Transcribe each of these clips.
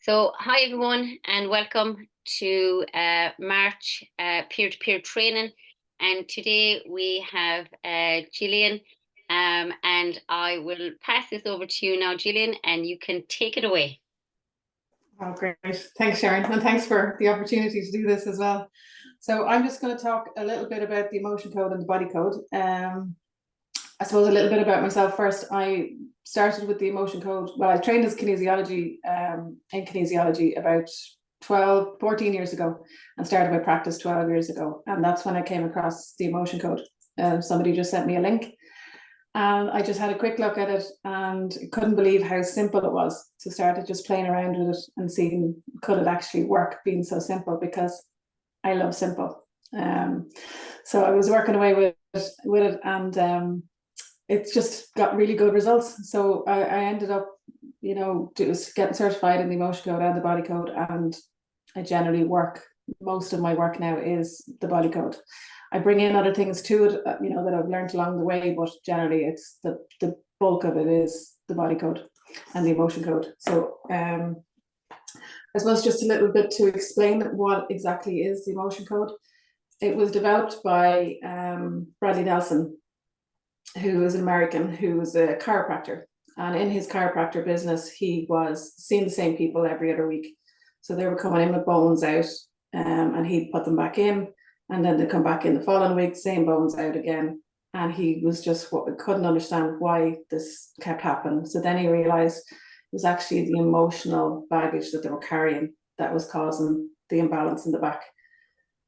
So, hi everyone, and welcome to March peer-to-peer training. And today we have Jillian, and I will pass this over to you now, Jillian, and you can take it away. Oh, great. Thanks, Sharon. And thanks for the opportunity to do this as well. So I'm just going to talk a little bit about the emotion code and the body code. I suppose a little bit about myself first. I started with the emotion code. Well, I trained as kinesiology in kinesiology about 14 years ago, and started my practice 12 years ago. And that's when I came across the emotion code. Somebody just sent me a link, and I just had a quick look at it and couldn't believe how simple it was. So started just playing around with it and seeing could it actually work being so simple, because I love simple. So I was working away with it, and it just got really good results. So I ended up, getting certified in the emotion code and the body code, and I generally most of my work now is the body code. I bring in other things to it, that I've learned along the way, but generally it's the bulk of it is the body code and the emotion code. So I suppose just a little bit to explain what exactly is the emotion code. It was developed by Bradley Nelson, who is an American, who was a chiropractor. And in his chiropractor business, he was seeing the same people every other week. So they were coming in with bones out, and he'd put them back in, and then they come back in the following week, same bones out again. And he was just couldn't understand why this kept happening. So then he realized it was actually the emotional baggage that they were carrying that was causing the imbalance in the back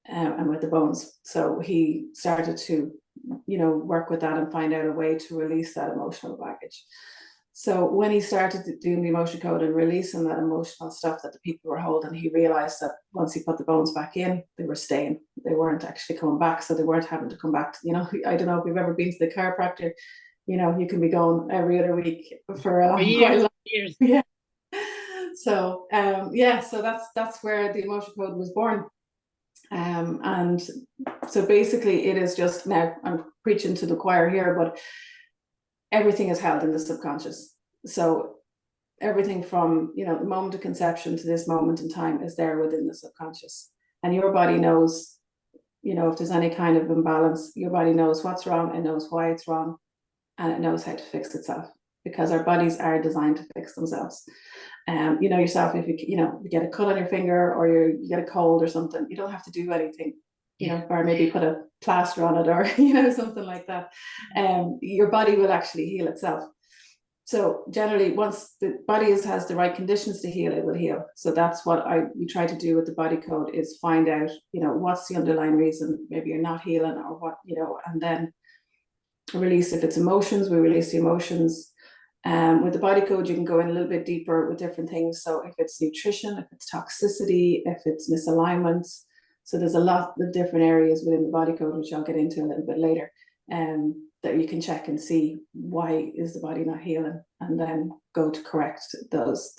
and with the bones. So he started to work with that and find out a way to release that emotional baggage. So when he started doing the emotion code and releasing that emotional stuff that the people were holding, he realized that once he put the bones back in, they were staying. They weren't actually coming back. So they weren't having to come back to, I don't know if you've ever been to the chiropractor, you can be going every other week for a years. Yeah. So so that's where the emotion code was born. And so basically it is just, now I'm preaching to the choir here, but everything is held in the subconscious. So everything from the moment of conception to this moment in time is there within the subconscious, and your body knows, if there's any kind of imbalance, your body knows what's wrong, it knows why it's wrong, and it knows how to fix itself, because our bodies are designed to fix themselves. Yourself, if you get a cut on your finger, or you get a cold or something, you don't have to do anything, or maybe put a plaster on it, or something like that. Your body will actually heal itself. So generally, once the body has the right conditions to heal, it will heal. So that's what we try to do with the body code, is find out what's the underlying reason maybe you're not healing, or what, and then release. If it's emotions, we release the emotions. With the body code, you can go in a little bit deeper with different things. So if it's nutrition, if it's toxicity, if it's misalignments, so there's a lot of different areas within the body code, which I'll get into a little bit later, that you can check and see why is the body not healing, and then go to correct those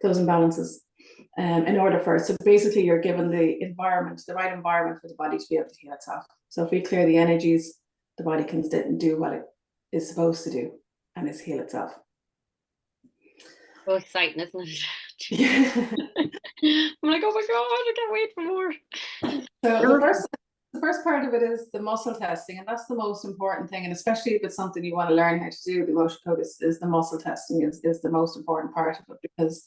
imbalances. In order for it, so basically you're given the right environment for the body to be able to heal itself. So if we clear the energies, the body can do what it is supposed to do, and is heal itself. So exciting, isn't it? I'm like, oh my god, I can't wait for more. So the first part of it is the muscle testing, and that's the most important thing. And especially if it's something you want to learn how to do, the emotion code is the muscle testing is the most important part of it, because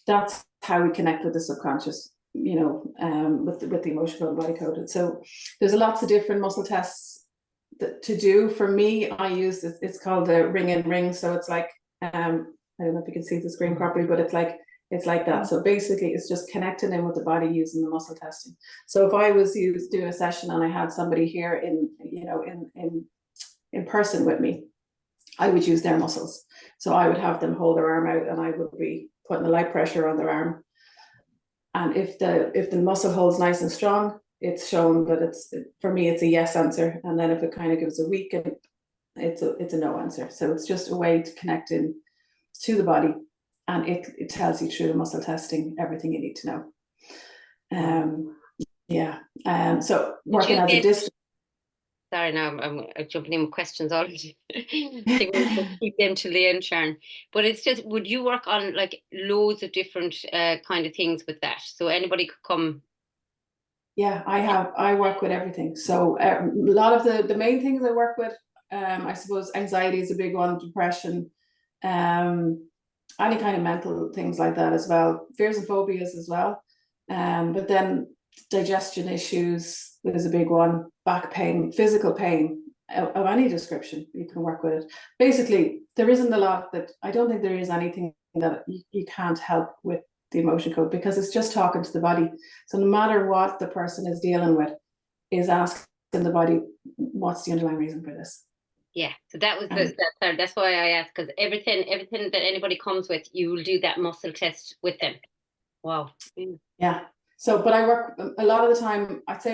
that's how we connect with the subconscious, with the emotion code and body code. So there's lots of different muscle tests to do. For me, I use it's called the ring and ring. So it's like, I don't know if you can see the screen properly, but it's like that. So basically it's just connecting in with the body using the muscle testing. So if I was doing a session and I had somebody here in person with me, I would use their muscles. So I would have them hold their arm out, and I would be putting a light pressure on their arm. And if the muscle holds nice and strong, it's shown that for me, it's a yes answer. And then if it kind of gives a weaken, it's a no answer. So it's just a way to connect in to the body, and it tells you through the muscle testing everything you need to know. So working as a distance. Sorry, now I'm jumping in with questions already. I think we'll keep them till the end, Sharon. But it's just, would you work on like loads of different kind of things with that? So anybody could come. Yeah, I work with everything. So a lot of the main things I work with, I suppose anxiety is a big one, depression, any kind of mental things like that as well, fears and phobias as well. But then digestion issues is a big one, back pain, physical pain of any description, you can work with it. Basically, there isn't a lot that, I don't think there is anything that you can't help with the emotion code, because it's just talking to the body. So no matter what the person is dealing with, is asking the body, what's the underlying reason for this? Yeah, so that was that's why I asked, because everything that anybody comes with, you will do that muscle test with them. Wow. Yeah. So, but I work a lot of the time, I'd say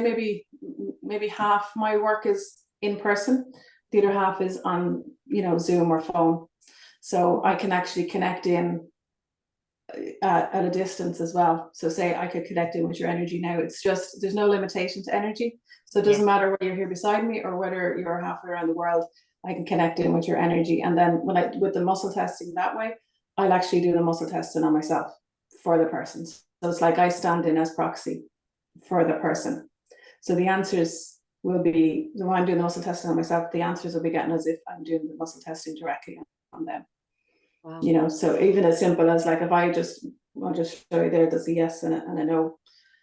maybe half my work is in person, the other half is on, Zoom or phone. So I can actually connect in at a distance as well. So say I could connect in with your energy now. It's just, there's no limitation to energy. So it doesn't matter whether you're here beside me or whether you're halfway around the world, I can connect in with your energy. And then with the muscle testing that way, I'll actually do the muscle testing on myself for the person. So it's like I stand in as proxy for the person. So the answers will be, when I'm doing the muscle testing on myself, the answers will be getting as if I'm doing the muscle testing directly on them. Wow. So even as simple as like, if I'll just show you there's a yes and a no.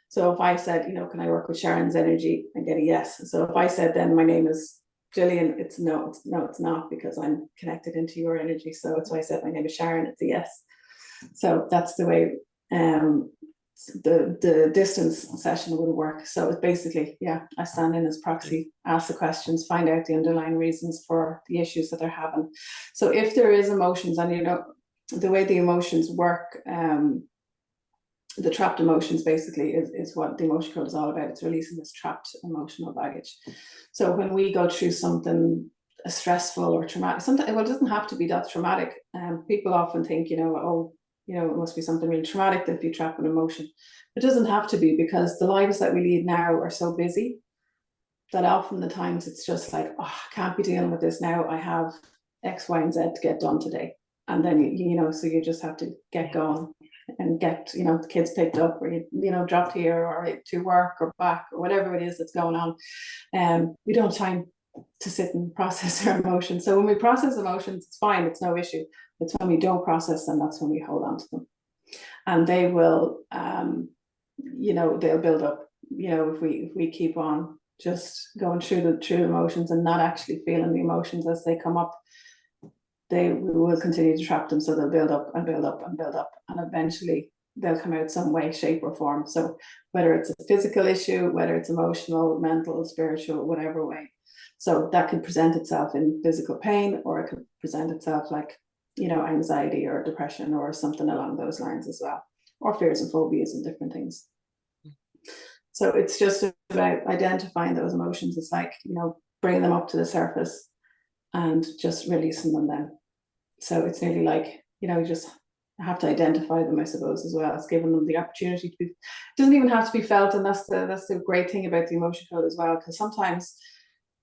So if I said, can I work with Sharon's energy, and get a yes. So if I said then my name is Jillian, it's no, it's not, because I'm connected into your energy. So that's why I said my name is Sharon, it's a yes. So that's the way the distance session would work. So it's basically, I stand in as proxy, ask the questions, find out the underlying reasons for the issues that they're having. So if there is emotions, and the way the emotions work, the trapped emotions basically is what the emotion code is all about. It's releasing this trapped emotional baggage. So when we go through something stressful or traumatic, sometimes, well, it doesn't have to be that traumatic. People often think, it must be something really traumatic that if you trap an emotion. It doesn't have to be, because the lives that we lead now are so busy that often the times it's just like, I can't be dealing with this now. I have X, Y, and Z to get done today. And then, so you just have to get going and get, the kids picked up, or, dropped here, or to work or back, or whatever it is that's going on. We don't have time to sit and process our emotions. So when we process emotions, it's fine, it's no issue. It's when we don't process them, that's when we hold on to them. And they will, they'll build up, if we keep on just going through the emotions and not actually feeling the emotions as they come up, we will continue to trap them. So they'll build up and build up and build up, and eventually they'll come out some way, shape, or form. So whether it's a physical issue, whether it's emotional, mental, spiritual, whatever way. So that could present itself in physical pain, or it could present itself like, anxiety or depression or something along those lines as well, or fears and phobias and different things. So it's just about identifying those emotions. It's like, bringing them up to the surface and just releasing them then. So it's nearly like, you just have to identify them, I suppose, as well as giving them the opportunity to be. It doesn't even have to be felt, and that's the great thing about the emotion code as well, because sometimes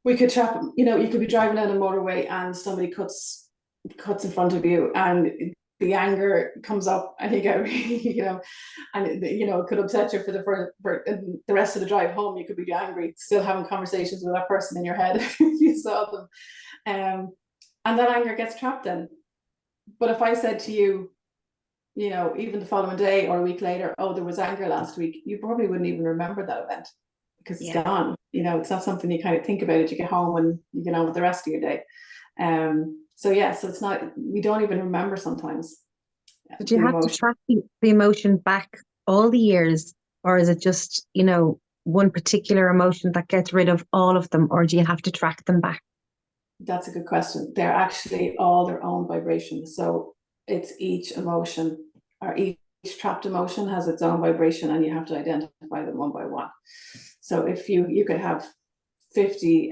we could trap, you could be driving down a motorway and somebody cuts in front of you, and the anger comes up, and you get really, and it could upset you for the rest of the drive home. You could be angry, still having conversations with that person in your head if you saw them, and that anger gets trapped in. But if I said to you, even the following day or a week later, oh, there was anger last week, you probably wouldn't even remember that event, because it's gone. It's not something you kind of think about as you get home and you get on with the rest of your day. So it's not, we don't even remember sometimes. Did you have to track the emotion back all the years, or is it just, one particular emotion that gets rid of all of them, or do you have to track them back? That's a good question. They're actually all their own vibrations. So it's each emotion, or each trapped emotion has its own vibration, and you have to identify them one by one. So if you could have 50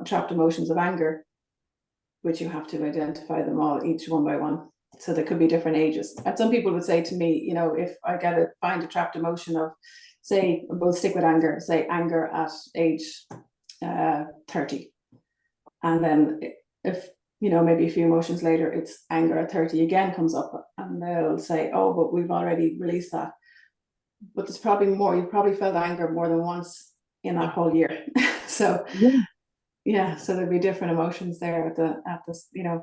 trapped emotions of anger, but you have to identify them all, each one by one. So there could be different ages. And some people would say to me, if I find a trapped emotion of, say, we'll stick with anger, say anger at age 30. And then if, maybe a few emotions later, it's anger at 30 again comes up, and they'll say, oh, but we've already released that. But there's probably more, you probably felt anger more than once in that whole year. So yeah, so there'd be different emotions there at the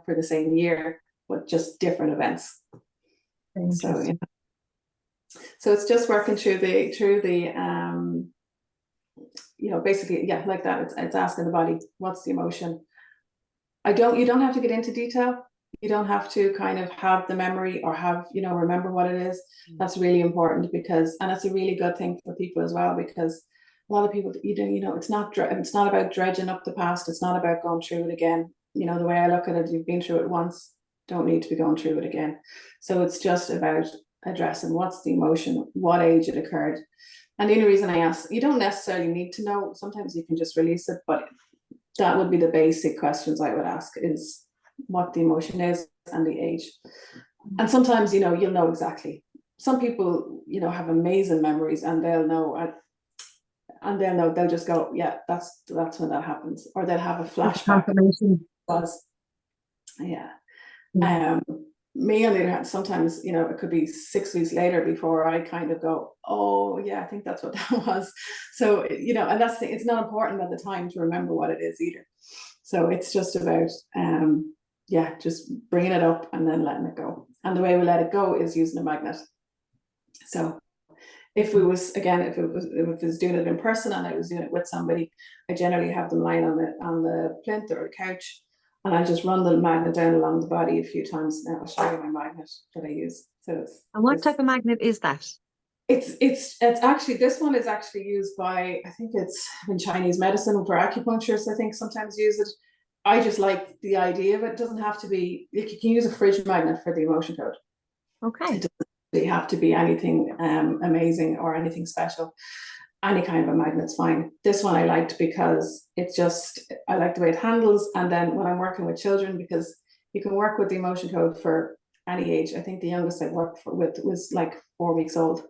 for the same year, but just different events. So so it's just working through the basically, yeah, like that. It's asking the body, what's the emotion? You don't have to get into detail. You don't have to kind of have the memory or have, remember what it is. That's really important, and it's a really good thing for people as well, because a lot of people, it's not about dredging up the past. It's not about going through it again. The way I look at it, you've been through it once, don't need to be going through it again. So it's just about addressing what's the emotion, what age it occurred. And the only reason I ask, you don't necessarily need to know. Sometimes you can just release it, but that would be the basic questions I would ask, is what the emotion is and the age. And sometimes, you'll know exactly. Some people, have amazing memories, and they'll know, they'll just go, yeah, that's when that happens. Or they'll have a flashback. Yeah. Me, on the other hand, sometimes, it could be 6 weeks later before I kind of go, oh yeah, I think that's what that was. So, and that's it's not important at the time to remember what it is either. So it's just about, just bringing it up and then letting it go. And the way we let it go is using a magnet. So if it was doing it in person and I was doing it with somebody, I generally have them lying on the plinth or the couch, and I just run the magnet down along the body a few times. Now I'll show you my magnet that I use. So and what type of magnet is that? It's actually, this one is actually used by, I think it's in Chinese medicine for acupuncturists. I think sometimes use it. I just like the idea of it. It doesn't have to be, you can use a fridge magnet for the emotion code. Okay. It doesn't really have to be anything amazing or anything special. Any kind of a magnet's fine. This one I liked because I like the way it handles. And then when I'm working with children, because you can work with the emotion code for any age. I think the youngest I worked with was like 4 weeks old.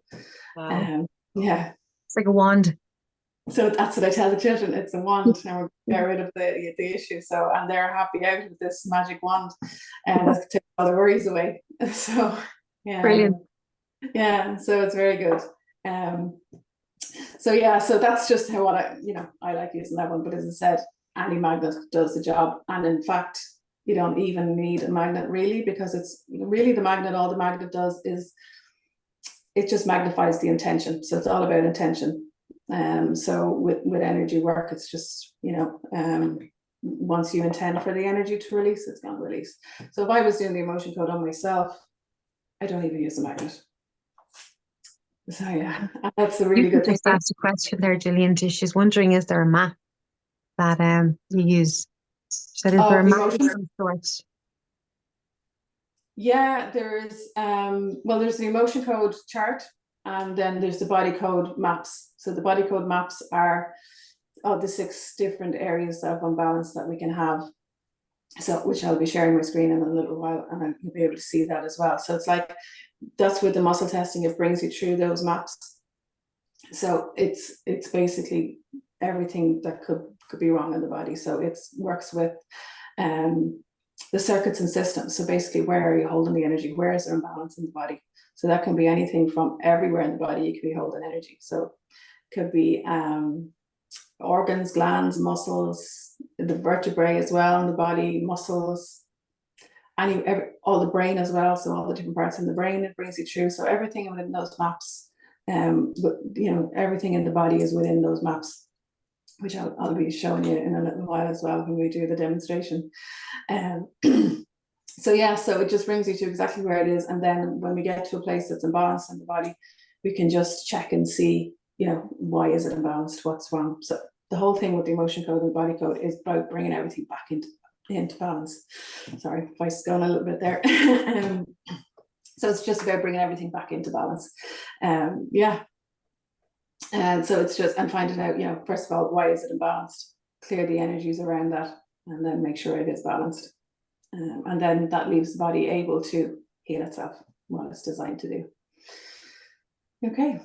Wow. Yeah. It's like a wand. So that's what I tell the children. It's a wand, and we're get rid of the issue. So, and they're happy out with this magic wand, and that takes all the worries away. So yeah. Brilliant. Yeah. So it's very good. So yeah, so that's just how I like using that one. But as I said, any magnet does the job. And in fact, you don't even need a magnet really, because it's really the magnet, all the magnet does is it just magnifies the intention. So it's all about intention. So with energy work, it's just, once you intend for the energy to release, it's going to release. So if I was doing the emotion code on myself, I don't even use a magnet. So yeah, that's a really good thing. Just asked a question there, Jillian. She's wondering, is there a map that you use? She said, is there a map of some sort? Yeah, there's there's the emotion code chart, and then there's the body code maps. So the body code maps are the 6 different areas of imbalance that we can have. So, which I'll be sharing my screen in a little while, and you'll be able to see that as well. So it's like, that's with the muscle testing, it brings you through those maps. So it's basically everything that could be wrong in the body. So it works with the circuits and systems. So basically, where are you holding the energy? Where is there imbalance in the body? So that can be anything from everywhere in the body you could be holding energy. So it could be organs, glands, muscles, the vertebrae as well in the body, muscles, all the brain as well. So all the different parts in the brain, it brings you through. So everything within those maps, everything in the body is within those maps, which I'll be showing you in a little while as well when we do the demonstration. So yeah, so it just brings you to exactly where it is. And then when we get to a place that's imbalanced in the body, we can just check and see, why is it imbalanced? What's wrong? So the whole thing with the emotion code and the body code is about bringing everything back into balance. Sorry, voice is going a little bit there. So it's just about bringing everything back into balance. Yeah. And so it's just, and finding out, first of all, why is it imbalanced? Clear the energies around that, and then make sure it is balanced. And then that leaves the body able to heal itself, what it's designed to do. Okay,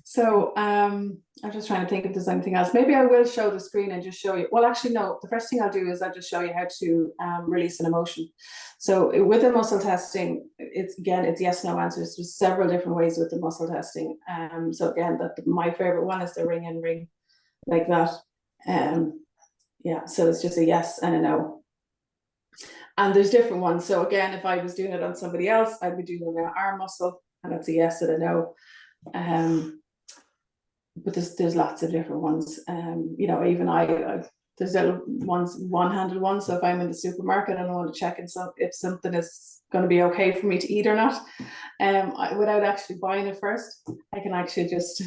So I'm just trying to think if there's anything else. Maybe I will show the screen and just show you. Well, actually, no. The first thing I'll do is I'll just show you how to release an emotion. So with the muscle testing, it's yes, no answers. There's several different ways with the muscle testing. So again, my favorite one is the ring and ring, like that. Yeah, so it's just a yes and a no. And there's different ones. So again, if I was doing it on somebody else, I'd be doing an arm muscle, and it's a yes and a no. But there's lots of different ones. You know, even I there's little ones, one-handed ones. So if I'm in the supermarket and I want to check if something is going to be okay for me to eat or not, without actually buying it first, I can actually just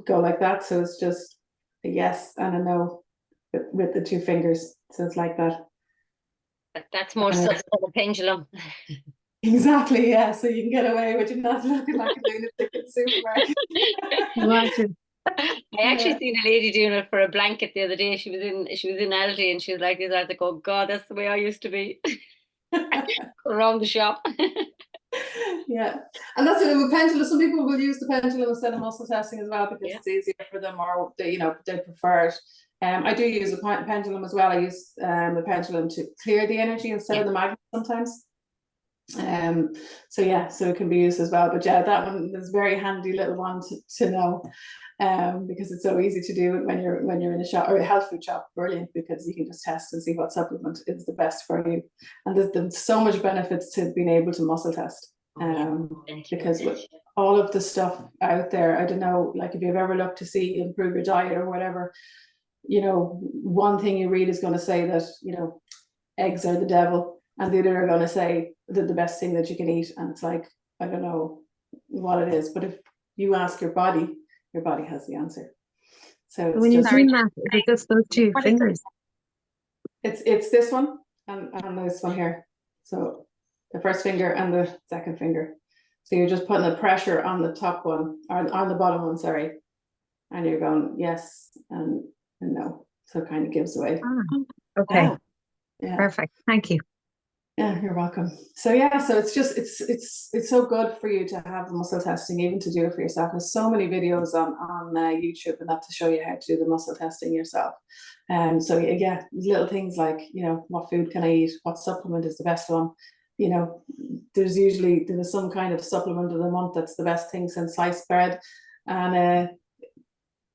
go like that. So it's just a yes and a no with the two fingers. So it's like that. That's more subtle than a pendulum. Exactly, yeah. So you can get away with it not looking like a lunatic in the supermarket. I actually seen a lady doing it for a blanket the other day. She was in Aldi and she was like this. I was like, oh God, that's the way I used to be. Around the shop. Yeah, and that's it with pendulum. Some people will use the pendulum instead of muscle testing as well because it's easier for them, or they prefer it. I do use a pendulum as well. I use the pendulum to clear the energy instead of the magnet sometimes. So yeah, so it can be used as well. But yeah, that one is a very handy little one to know, because it's so easy to do it when you're in a shop or a health food shop. Brilliant, because you can just test and see what supplement is the best for you. And there's so much benefits to being able to muscle test, because with all of the stuff out there, I don't know, like if you've ever looked to see improve your diet or whatever, you know, one thing you read is going to say that, you know, eggs are the devil, and the other are going to say that the best thing that you can eat. And it's like, I don't know what it is, but if you ask your body has the answer. So it's when you're doing that, is it just those two fingers? It's this one and this one here. So the first finger and the second finger. So you're just putting the pressure on the top one, or on the bottom one, sorry. And you're going yes and no. So it kind of gives away. Okay. Yeah. Perfect. Thank you. Yeah, you're welcome. So yeah, so it's just it's so good for you to have the muscle testing, even to do it for yourself. There's so many videos on YouTube and that to show you how to do the muscle testing yourself. So yeah, little things like, you know, what food can I eat? What supplement is the best one? You know, there's some kind of supplement of the month that's the best thing since sliced bread, and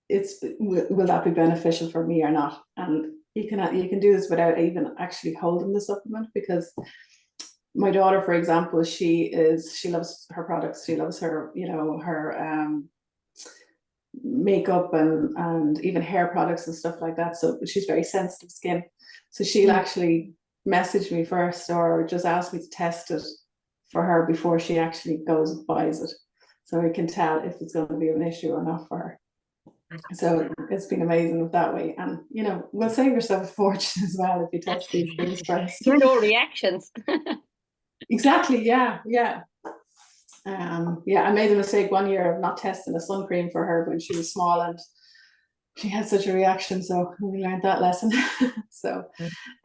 will that be beneficial for me or not? And you can do this without even actually holding the supplement, because my daughter, for example, she loves her products. She loves her, you know, her makeup and even hair products and stuff like that. So she's very sensitive skin. So she'll actually message me first or just ask me to test it for her before she actually goes and buys it. So we can tell if it's going to be an issue or not for her. So it's been amazing with that way. And, you know, we'll save yourself a fortune as well if you test these things first. No reactions. Exactly. Yeah. Yeah. Yeah, I made the mistake one year of not testing a sun cream for her when she was small, and she had such a reaction. So we learned that lesson. So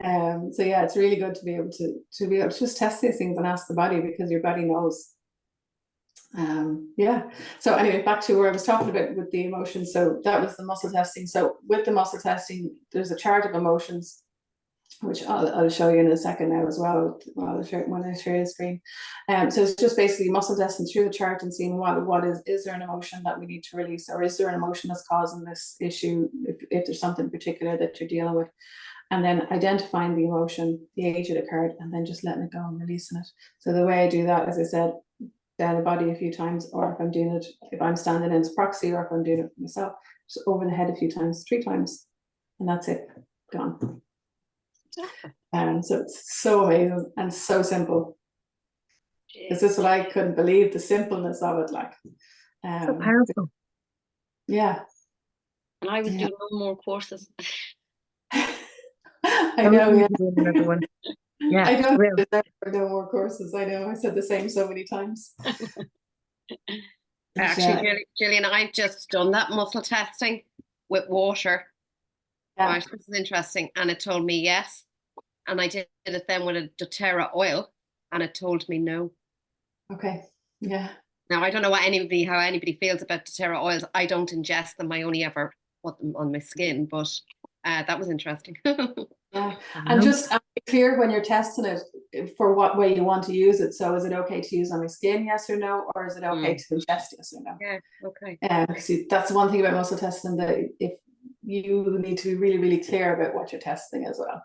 yeah, it's really good to be able to just test these things and ask the body, because your body knows. Yeah. So anyway, back to where I was talking about with the emotions. So that was the muscle testing. So with the muscle testing, there's a chart of emotions, which I'll show you in a second now as well when I share the screen. So it's just basically muscle testing through the chart and seeing what is there an emotion that we need to release, or is there an emotion that's causing this issue, if there's something particular that you're dealing with, and then identifying the emotion, the age it occurred, and then just letting it go and releasing it. So the way I do that, as I said, down the body a few times, or if I'm doing it, if I'm standing in as proxy, or if I'm doing it for myself, just over the head a few times, 3 times, and that's it, gone. So it's so amazing and so simple. It's just what I couldn't believe, the simpleness of it, like. So powerful. Yeah. And I was doing no more courses. I know. Yeah. Another one. Yeah. I don't deserve no more courses. I know. I said the same so many times. Actually, Jillian, I've just done that muscle testing with water. Yeah. Right, this is interesting. And it told me yes. And I did it then with a doTERRA oil, and it told me no. Okay. Yeah. Now, I don't know how anybody feels about doTERRA oils. I don't ingest them. I only ever put them on my skin, but that was interesting. Yeah, and just be clear when you're testing it for what way you want to use it. So is it okay to use on my skin, yes or no, or is it okay to ingest, yes or no? Yeah, okay. Because that's one thing about muscle testing, that if you need to be really, really clear about what you're testing as well.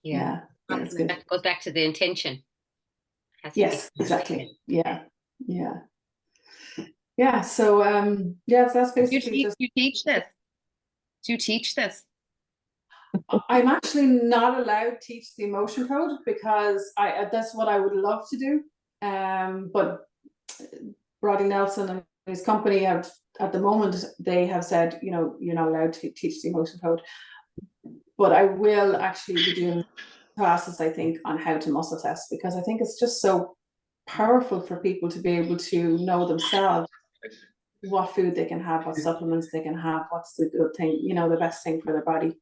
Yeah, it's good. That goes back to the intention. Yes, exactly. Yeah. So yeah, so that's basically You teach this. Do you teach this? I'm actually not allowed to teach the emotion code because that's what I would love to do. But Roddy Nelson and his company have, at the moment, they have said, you're not allowed to teach the emotion code. But I will actually be doing classes, I think, on how to muscle test, because I think it's just so powerful for people to be able to know themselves what food they can have, what supplements they can have, what's the good thing, the best thing for their body.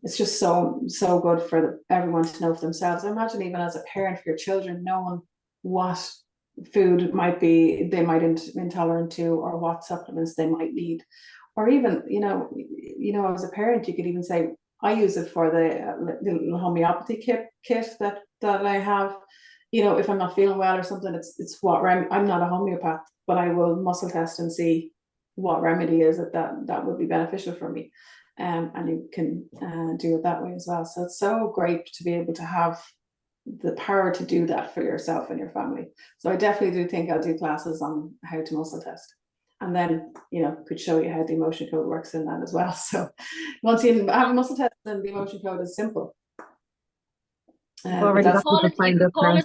It's just so good for everyone to know for themselves. I imagine even as a parent for your children, knowing what food they might intolerant to, or what supplements they might need, or even as a parent, you could even say, I use it for the homeopathy kit that I have. If I'm not feeling well or something, it's what I'm not a homeopath, but I will muscle test and see what remedy is it that would be beneficial for me. And you can do it that way as well. So it's so great to be able to have the power to do that for yourself and your family. So I definitely do think I'll do classes on how to muscle test, and then could show you how the emotion code works in that as well. So once you have a muscle test, then the emotion code is simple. You can call it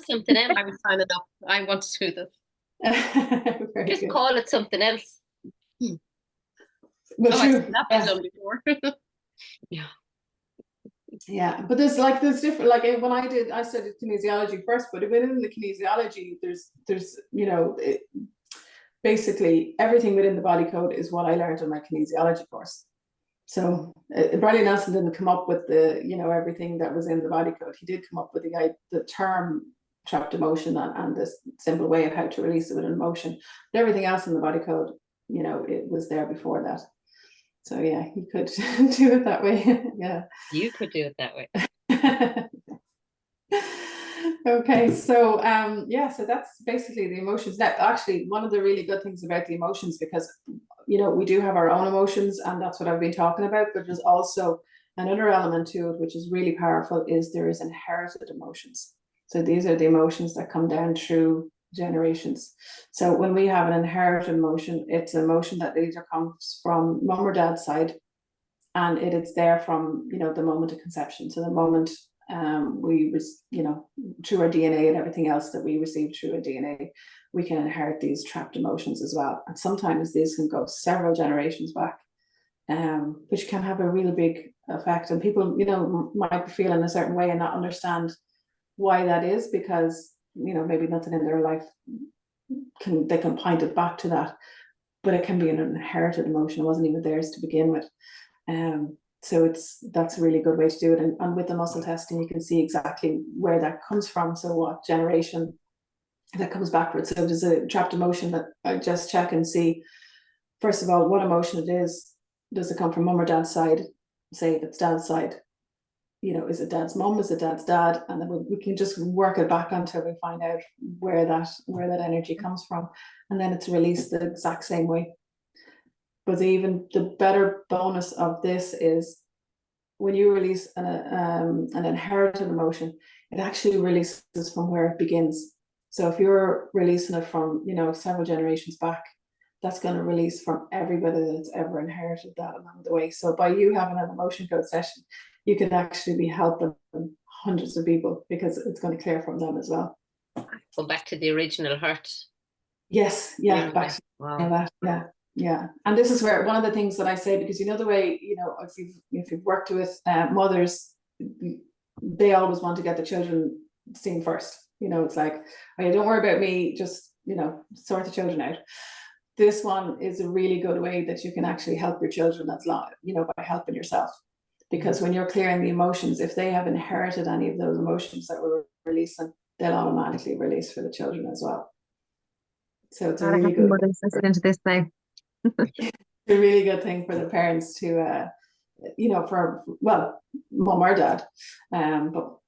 something else. I was signing up. I want to do this. Just good. Call it something else. Well, true. I've been done before. Yeah, but there's different, like when I studied kinesiology first, but within the kinesiology, there's basically everything within the body code is what I learned in my kinesiology course. So Bradley Nelson didn't come up with the everything that was in the body code. He did come up with the term trapped emotion and this simple way of how to release it with an emotion. But everything else in the body code, it was there before that. So yeah, you could do it that way. Yeah, you could do it that way. Okay, so so that's basically the emotions. Now, actually, one of the really good things about the emotions, because we do have our own emotions, and that's what I've been talking about, but there's also another element to it which is really powerful, is there is inherited emotions. So these are the emotions that come down through generations. So when we have an inherited emotion, it's an emotion that either comes from mom or dad's side, and it's there from the moment of conception. So the moment we was through our DNA and everything else that we received through our DNA, we can inherit these trapped emotions as well. And sometimes these can go several generations back, which can have a really big effect. And people might be feeling a certain way and not understand why that is, because maybe nothing in their life they can point it back to that, but it can be an inherited emotion. It wasn't even theirs to begin with. So that's a really good way to do it. And with the muscle testing, you can see exactly where that comes from. So what generation that comes backwards. So there's a trapped emotion that I just check and see, first of all, what emotion it is. Does it come from mom or dad's side? Say if it's dad's side, is it dad's mom? Is it dad's dad? And then we can just work it back until we find out where that energy comes from. And then it's released the exact same way. But even the better bonus of this is when you release an inherited emotion, it actually releases from where it begins. So if you're releasing it from, several generations back, that's going to release from everybody that's ever inherited that along the way. So by you having an emotion code session, you can actually be helping hundreds of people, because it's going to clear from them as well. Go back to the original hurt. Yes, yeah, back to that, yeah. Yeah, and this is where one of the things that I say, because the way if you've worked with mothers, they always want to get the children seen first. It's like, oh, don't worry about me, just sort the children out. This one is a really good way that you can actually help your children as long, by helping yourself. Because when you're clearing the emotions, if they have inherited any of those emotions that we're releasing, they'll automatically release for the children as well. So it's a God, I really have some good, mothers listening to this now. a really good thing for the parents to, you know, for, well, mom or dad. But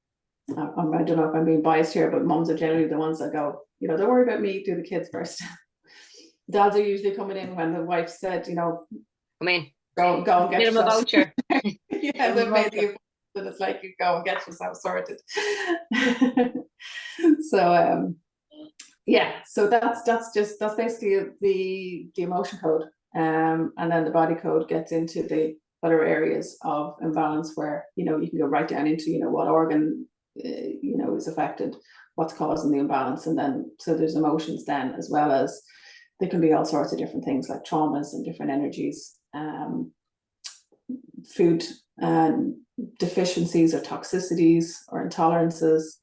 I don't know if I'm being biased here, but moms are generally the ones that go, you know, don't worry about me, do the kids first. Dads are usually coming in when the wife said, you know, Come in. go and get Give them a yourself. voucher. Yeah, they've made the appointment, and it's like you go and get yourself sorted. So yeah, so that's basically the emotion code. And then the body code gets into the other areas of imbalance where, you know, you can go right down into, you know, what organ you know, is affected, what's causing the imbalance, and then so there's emotions then, as well as there can be all sorts of different things like traumas and different energies, food deficiencies or toxicities or intolerances,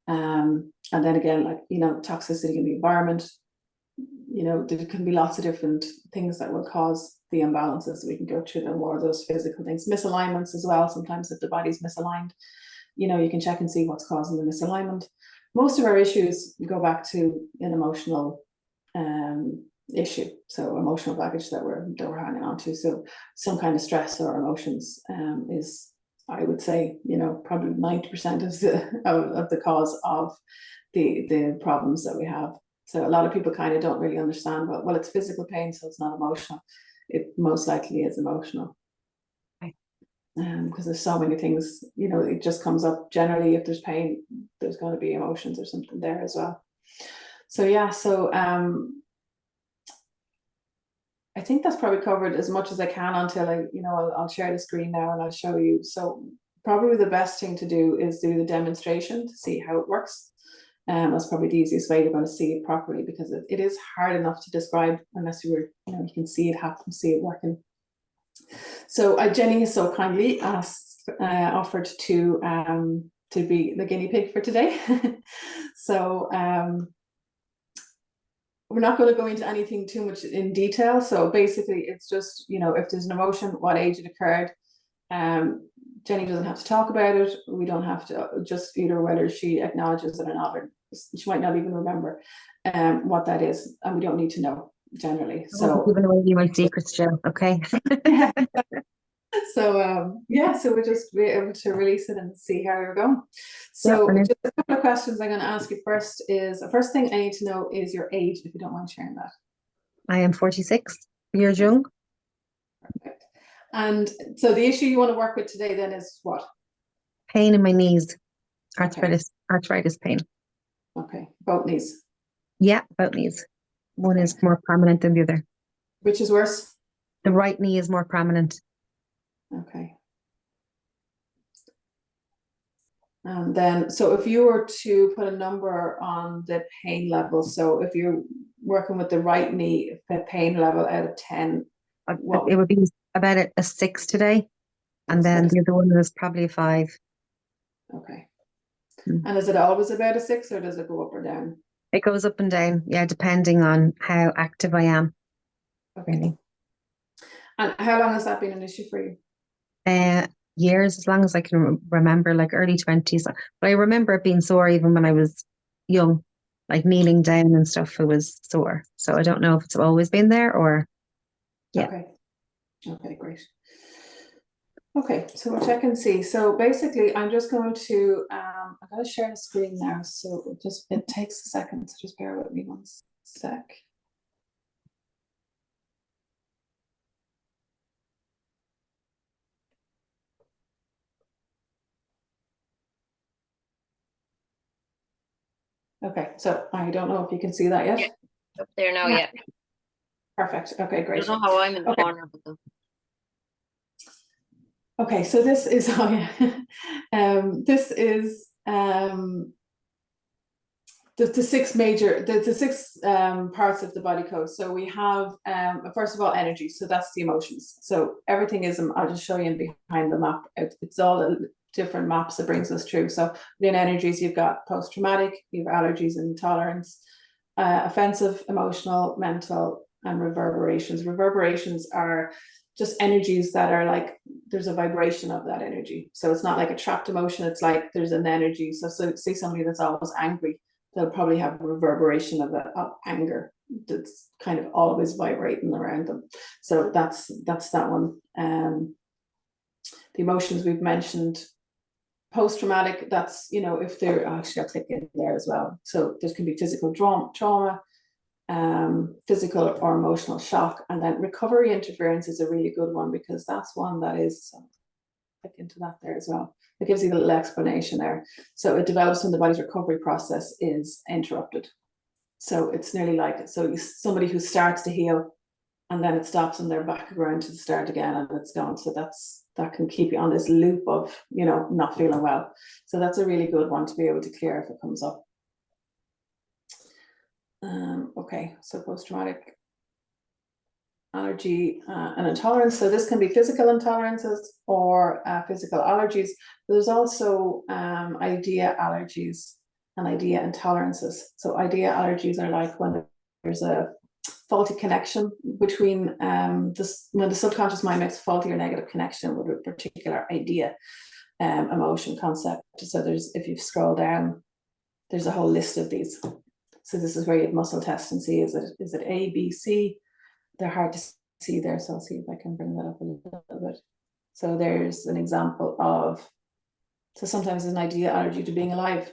and then again, like, you know, toxicity in the environment. You know, there can be lots of different things that will cause the imbalances. We can go through them, more of those physical things, misalignments as well. Sometimes if the body's misaligned, you know, you can check and see what's causing the misalignment. Most of our issues go back to an emotional issue, so emotional baggage that we're hanging on to. So some kind of stress or emotions is, I would say, you know, probably 90% of the cause of the problems that we have. So a lot of people kind of don't really understand, well, it's physical pain, so it's not emotional. It most likely is emotional. Because there's so many things, you know, it just comes up generally. If there's pain, there's going to be emotions or something there as well. So yeah, so I think that's probably covered as much as I can until I, you know, I'll share the screen now and I'll show you. So probably the best thing to do is do the demonstration to see how it works. That's probably the easiest way you're going to see it properly, because it is hard enough to describe unless you were, you know, you can see it happen, see it working. So Jenny has so kindly offered to be the guinea pig for today. So we're not going to go into anything too much in detail. So basically, it's just, you know, if there's an emotion, what age it occurred. Jenny doesn't have to talk about it. We don't have to, just either whether she acknowledges it or not, or she might not even remember what that is, and we don't need to know generally. So giving away my secrets, Jill. Okay. So yeah, so we'll just be able to release it and see how you're going. So Yep, just a couple of questions I'm going to ask you first is, the first thing I need to know is your age, if you don't mind sharing that. I am 46 years young. Perfect. And so the issue you want to work with today then is what? Pain in my knees, Okay. arthritis pain. Okay, both knees. Yeah, both knees. One Okay. is more prominent than the other. Which is worse? The right knee is more prominent. Okay. And then, so if you were to put a number on the pain level, so if you're working with the right knee, the pain level out of 10, what? It would be about a 6 today. And then the other one was probably a 5. Okay. And is it always about a 6, or does it go up or down? It goes up and down, yeah, depending on how active I am. Okay. Really. And how long has that been an issue for you? Years, as long as I can remember, like early 20s. But I remember it being sore even when I was young, like kneeling down and stuff, it was sore. So I don't know if it's always been there or, yeah. Okay. Okay, great. Okay, so we'll check and see. So basically, I'm just going to, I'm going to share the screen now. So it takes a second. So just bear with me 1 sec. Okay, so I don't know if you can see that yet. Yeah. Up there now, yeah. Perfect. Okay, I great. don't know how I'm in the corner, but Okay, so this is this is the 6 major, the 6 parts of the body code. So we have first of all energy. So that's the emotions. So everything is, I'll just show you behind the map. It's all different maps that brings us through. So within energies, you've got post-traumatic, you've allergies and intolerance, offensive, emotional, mental, and reverberations. Reverberations are just energies that are like, there's a vibration of that energy. So it's not like a trapped emotion, it's like there's an energy. So see somebody that's always angry, they'll probably have a reverberation of anger that's kind of always vibrating around them. So that's that one. The emotions we've mentioned. Post-traumatic, that's, you know, if they're actually, I'll click in there as well. So there can be physical trauma, physical or emotional shock, and then recovery interference is a really good one, because that's one that is, so click into that there as well. It gives you a little explanation there. So it develops when the body's recovery process is interrupted. So it's nearly like, so somebody who starts to heal and then it stops and they're back around to the start again and it's gone. So that can keep you on this loop of, you know, not feeling well. So that's a really good one to be able to clear if it comes up. Okay, so post-traumatic allergy and intolerance. So this can be physical intolerances or physical allergies. But there's also idea allergies and idea intolerances. So idea allergies are like when there's a faulty connection between when the subconscious mind makes a faulty or negative connection with a particular idea, emotion, concept. So there's, if you scroll down, there's a whole list of these. So this is where you have muscle test and see, is it A, B, C? They're hard to see there, so I'll see if I can bring that up a little bit. So there's an example of, so sometimes there's an idea allergy to being alive,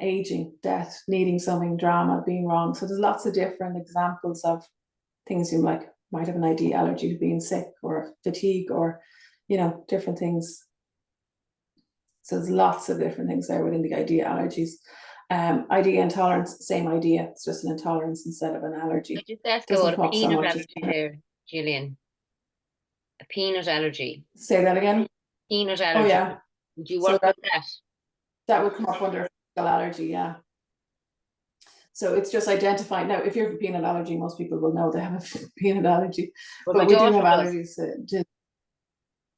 aging, death, needing something, drama, being wrong. So there's lots of different examples of things you might have an idea allergy to being sick or fatigue or, you know, different things. So there's lots of different things there within the idea allergies. Idea intolerance, same idea, it's just an intolerance instead of an allergy. I just ask Doesn't about come a up so peanut much. allergy there, Jillian. A peanut allergy. Say that again. Peanut allergy. Oh yeah. Would you So work with that? That would come up under physical allergy, yeah. So it's just identifying. Now, if you have a peanut allergy, most people will know they have a peanut allergy. Well, but my we do daughter have does. allergies.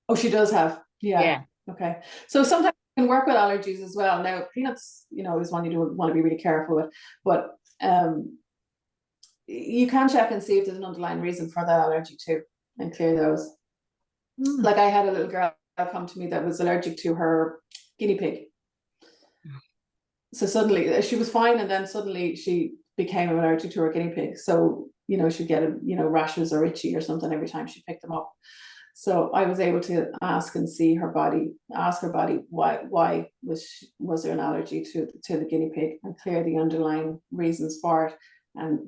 Oh, she does have. Yeah. Yeah. Okay. So sometimes you can work with allergies as well. Now, peanuts, you know, is one you do want to be really careful with, but you can check and see if there's an underlying reason for that allergy too, and clear those. Like I had a little girl come to me that was allergic to her guinea pig. So suddenly she was fine, and then suddenly she became allergic to her guinea pig. So, you know, she'd get, you know, rashes or itchy or something every time she picked them up. So I was able to ask and see her body, ask her body why was there an allergy to the guinea pig, and clear the underlying reasons for it. And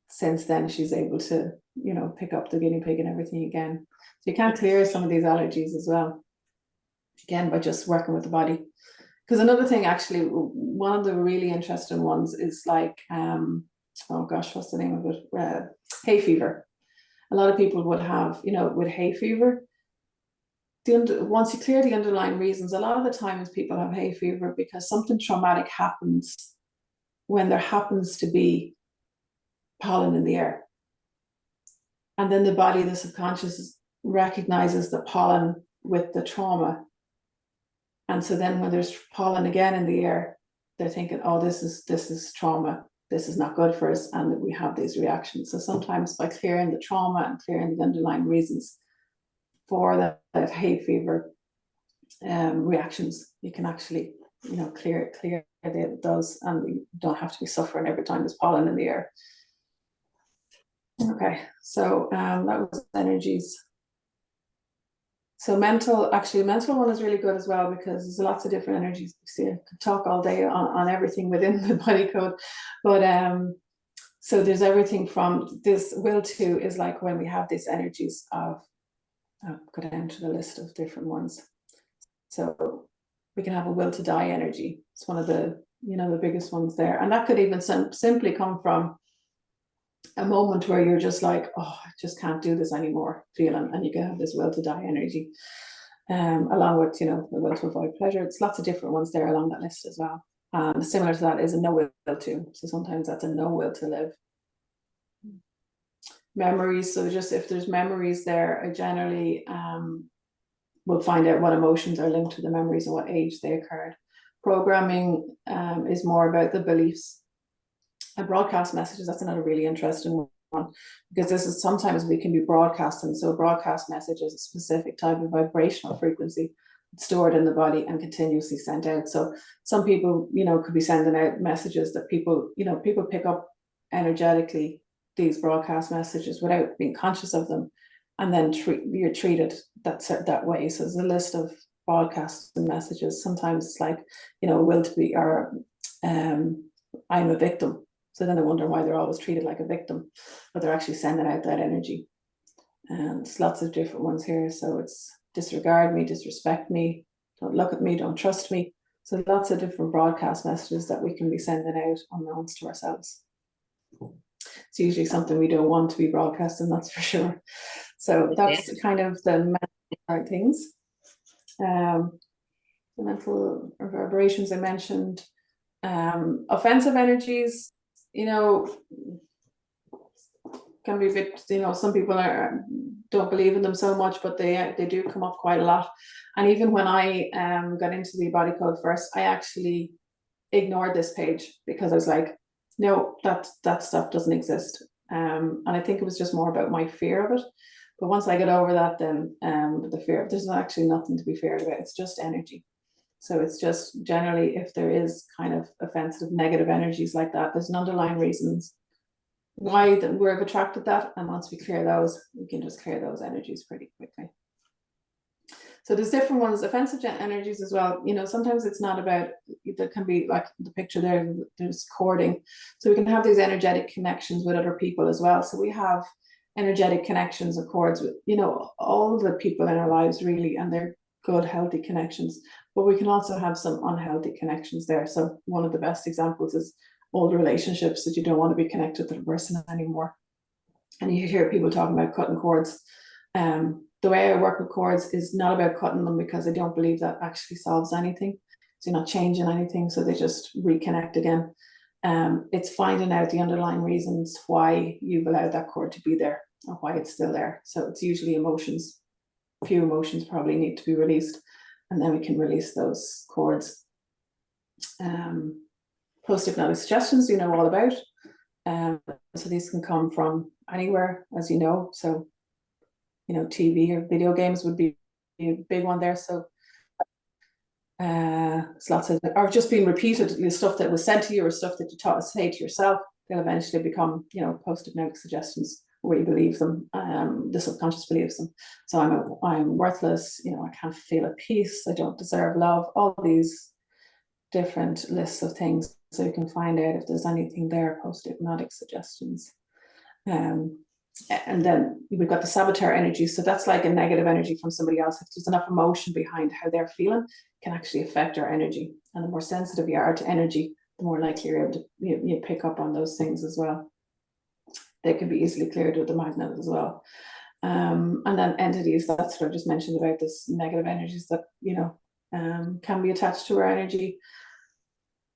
since then she's able to, you know, pick up the guinea pig and everything again. So you can clear some of these allergies as well, again, by just working with the body. Because another thing, actually, one of the really interesting ones is like, oh gosh, what's the name of it? Hay fever. A lot of people would have, you know, with hay fever, once you clear the underlying reasons, a lot of the times people have hay fever because something traumatic happens when there happens to be pollen in the air. And then the body, the subconscious, recognizes the pollen with the trauma. And so then when there's pollen again in the air, they're thinking, oh, this is trauma. This is not good for us. And we have these reactions. So sometimes by clearing the trauma and clearing the underlying reasons for that hay fever reactions, you can actually, you know, clear those, and you don't have to be suffering every time there's pollen in the air. Okay, so that was energies. So mental one is really good as well, because there's lots of different energies. See, I could talk all day on everything within the body code, but so there's everything from this will to is like when we have these energies of, I'll go down to the list of different ones. So we can have a will to die energy. It's one of the, you know, the biggest ones there, and that could even simply come from a moment where you're just like, oh, I just can't do this anymore feeling, and you can have this will to die energy, along with, you know, the will to avoid pleasure. It's lots of different ones there along that list as well. Similar to that is a no will to. So sometimes that's a no will to live. Memories. So just if there's memories there, I generally will find out what emotions are linked to the memories and what age they occurred. Programming is more about the beliefs. And broadcast messages, that's another really interesting one, because this is sometimes we can be broadcasting. So a broadcast message is a specific type of vibrational frequency stored in the body and continuously sent out. So some people, could be sending out messages that people pick up energetically these broadcast messages without being conscious of them, and then you're treated that way. So there's a list of broadcasts and messages. Sometimes it's like, will to be, or I'm a victim. So then they wonder why they're always treated like a victim, but they're actually sending out that energy. And there's lots of different ones here. So it's disregard me, disrespect me, don't look at me, don't trust me. So lots of different broadcast messages that we can be sending out unknowns to ourselves. It's usually something we don't want to be broadcasting, that's for sure. So that's kind of the mental things. The mental reverberations I mentioned. Offensive energies, can be a bit, some people don't believe in them so much, but they do come up quite a lot. And even when I got into the body code first, I actually ignored this page because I was like, no, that stuff doesn't exist. And I think it was just more about my fear of it. But once I get over that, then the fear, there's actually nothing to be feared about. It's just energy. So it's just generally, if there is kind of offensive, negative energies like that, there's an underlying reasons why that we've attracted that. And once we clear those, we can just clear those energies pretty quickly. So there's different ones, offensive energies as well. Sometimes it's not about, there can be like the picture there, there's cording. So we can have these energetic connections with other people as well. So we have energetic connections and cords with, all the people in our lives really, and they're good, healthy connections. But we can also have some unhealthy connections there. So one of the best examples is old relationships that you don't want to be connected to the person anymore. And you hear people talking about cutting cords. The way I work with cords is not about cutting them, because I don't believe that actually solves anything. So you're not changing anything, so they just reconnect again. It's finding out the underlying reasons why you've allowed that cord to be there or why it's still there. So it's usually emotions. A few emotions probably need to be released, and then we can release those cords. Post-hypnotic suggestions, all about. So these can come from anywhere, as you know. So, TV or video games would be a big one there. So it's lots of, or just being repeated, stuff that was said to you or stuff that you taught to say to yourself, they'll eventually become, post-hypnotic suggestions where you believe them, the subconscious believes them. So I'm worthless, I can't feel at peace, I don't deserve love, all these different lists of things. So you can find out if there's anything there, post-hypnotic suggestions. And then we've got the saboteur energy. So that's like a negative energy from somebody else. If there's enough emotion behind how they're feeling, it can actually affect our energy. And the more sensitive you are to energy, the more likely you're able to you pick up on those things as well. They can be easily cleared with the magnet as well. And then entities, that's what I just mentioned about this negative energies that, can be attached to our energy.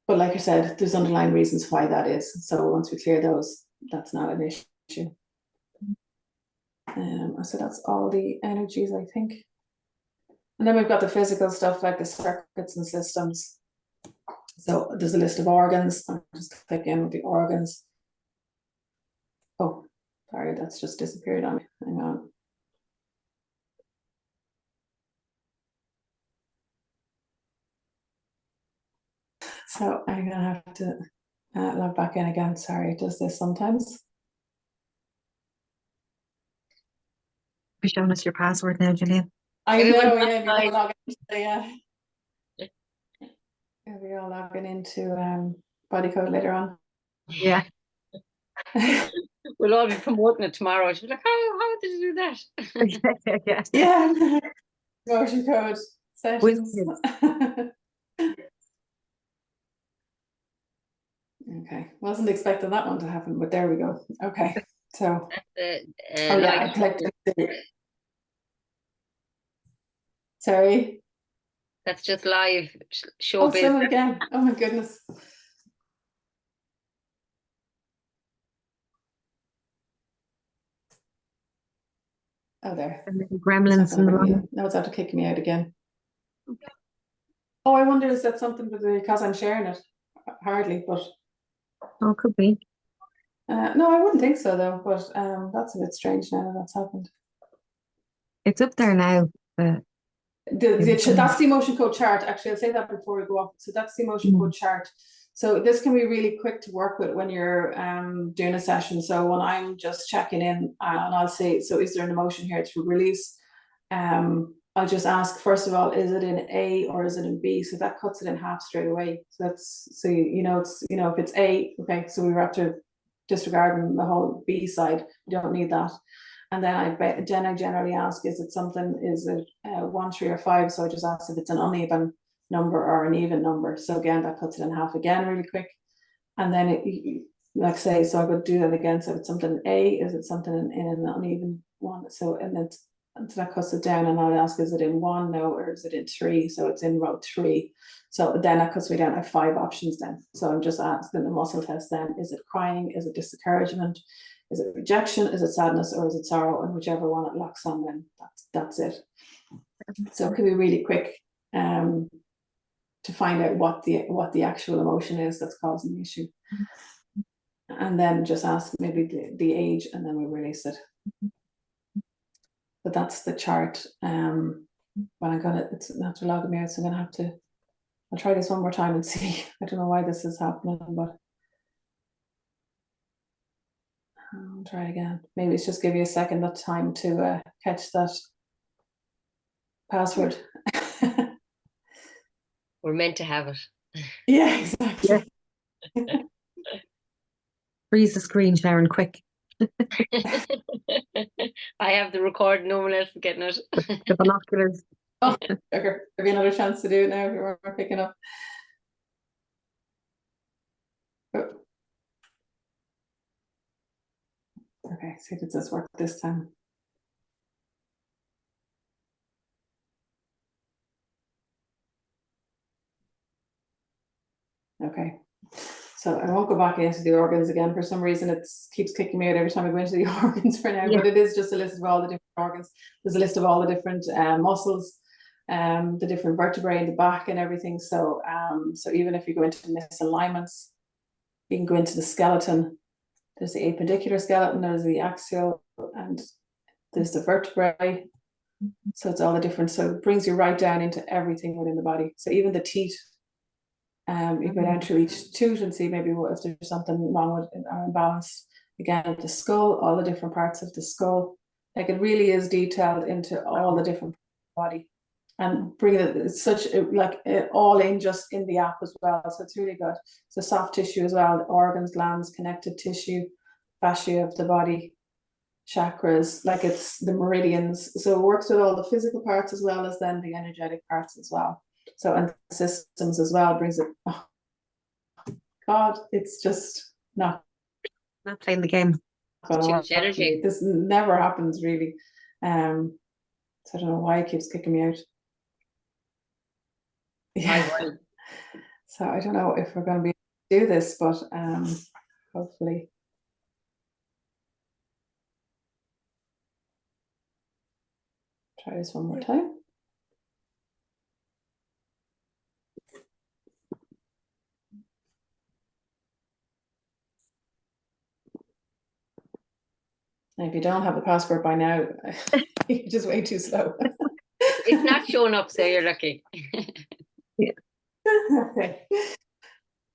But like I said, there's underlying reasons why that is. So once we clear those, that's not an issue. So that's all the energies, I think. And then we've got the physical stuff like the circuits and systems. So there's a list of organs. I'll just click in with the organs. Oh, sorry, that's just disappeared on me. Hang on. So I'm gonna have to log back in again. Sorry, it does this sometimes. Be showing us your password now, Jillian. I know, yeah. We all logging into body code later on. Yeah. We'll all be promoting it tomorrow. She'll be like, how did you do that? Yeah. Yeah. Motion code sessions. Okay, wasn't expecting that one to happen, but there we go. Okay, so I clicked it. Sorry. That's just live showbiz. Show it again. Oh my goodness. Oh, there. Gremlins in the room. Now it's after kicking me out again. Oh, I wonder, is that something because I'm sharing it? Hardly, but. Oh, could be. No, I wouldn't think so though, but that's a bit strange now that that's happened. It's up there now. That's the emotion code chart. Actually, I'll say that before we go off. So that's the emotion code chart. So this can be really quick to work with when you're doing a session. So when I'm just checking in, and I'll say, so is there an emotion here to release? I'll just ask, first of all, is it in A or is it in B? So that cuts it in half straight away. So that's, so it's, if it's A, okay, so we have to disregard the whole B side. We don't need that. And then I generally ask, is it 1, 3, or 5? So I just ask if it's an uneven number or an even number. So again, that cuts it in half again really quick. And then like say, so I would do that again. So if it's something A, is it something in an uneven one? So so that cuts it down, and I'll ask, is it in 1? No, or is it in 3? So it's in row 3. So then that cuts me down. I have 5 options then. So I'm just asking the muscle test then, is it crying? Is it discouragement? Is it rejection? Is it sadness? Or is it sorrow? And whichever one it locks on, then that's it. So it can be really quick to find out what the actual emotion is that's causing the issue. And then just ask maybe the age, and then we release it. But that's the chart. When I got it, it's not logging me out, so I'm gonna have to. I'll try this one more time and see. I don't know why this is happening, but I'll try again. Maybe it's just give you a second of time to catch that password. We're meant to have it. Yeah, exactly. Yeah. Freeze the screen, Sharon, quick. I have the record, no one else is getting it. The binoculars. Oh, okay. Give you another chance to do it now if you weren't picking up. Oh. Okay, see if it does work this time. Okay, so I won't go back into the organs again. For some reason, it keeps kicking me out every time I go into the organs for now, Yeah. but it is just a list of all the different organs. There's a list of all the different muscles, the different vertebrae in the back and everything. So, so even if you go into misalignments, you can go into the skeleton. There's the appendicular skeleton, there's the axial, and there's the vertebrae. So it's all the different, so it brings you right down into everything within the body. So even the teeth, you go down through each tooth and see maybe if there's something wrong with or imbalanced. Again, the skull, all the different parts of the skull. Like it really is detailed into all the different body, and bringing it such like it all in just in the app as well. So it's really good. So soft tissue as well, organs, glands, connective tissue, fascia of the body, chakras, like it's the meridians. So it works with all the physical parts as well as then the energetic parts as well. So, and systems as well, brings it, oh God, it's just not playing the game. gonna Too work. much energy. This never happens really. So I don't know why it keeps kicking me out. Yeah. So I don't know if we're going to be able to do this, but hopefully. Try this one more time. And if you don't have the password by now, you're just way too slow. It's not showing up, so you're lucky. Yeah. Okay.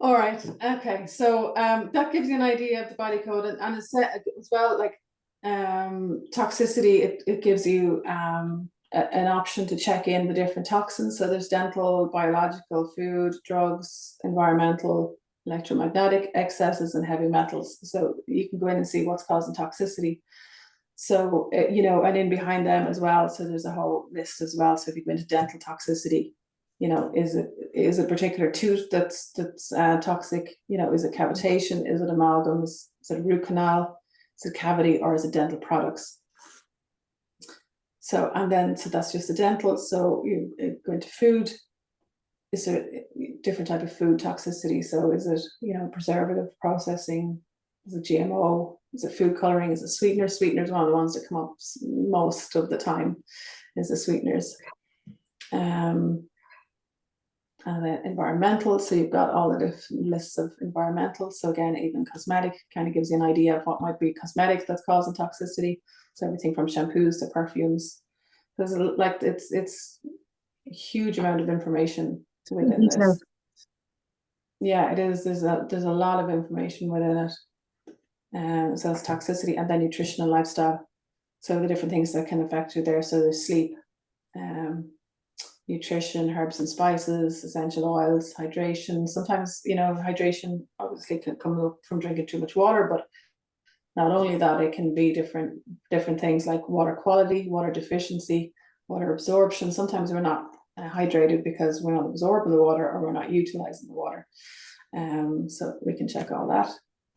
All right. Okay. So that gives you an idea of the body code, and it's as well, like toxicity. It gives you an option to check in the different toxins. So there's dental, biological, food, drugs, environmental, electromagnetic, excesses, and heavy metals. So you can go in and see what's causing toxicity. So and in behind them as well. So there's a whole list as well. So if you go into dental toxicity, is it a particular tooth that's toxic? Is it cavitation? Is it amalgams? Is it a root canal? Is it cavity, or is it dental products? So, and then, so that's just the dental. So you go into food. Is there a different type of food toxicity? So is it, preservative processing? Is it GMO? Is it food coloring? Is it sweeteners? Sweeteners are one of the ones that come up most of the time, is the sweeteners. And then environmental, so you've got all the different lists of environmental. So again, even cosmetic kind of gives you an idea of what might be cosmetic that's causing toxicity. So everything from shampoos to perfumes. There's like it's huge amount of information within Details. this. Yeah, it is. There's a lot of information within it. So it's toxicity, and then nutrition and lifestyle. So the different things that can affect you there. So there's sleep, nutrition, herbs and spices, essential oils, hydration. Sometimes, you know, hydration obviously can come up from drinking too much water, but not only that, it can be different things like water quality, water deficiency, water absorption. Sometimes we're not hydrated because we're not absorbing the water or we're not utilizing the water. So we can check all that.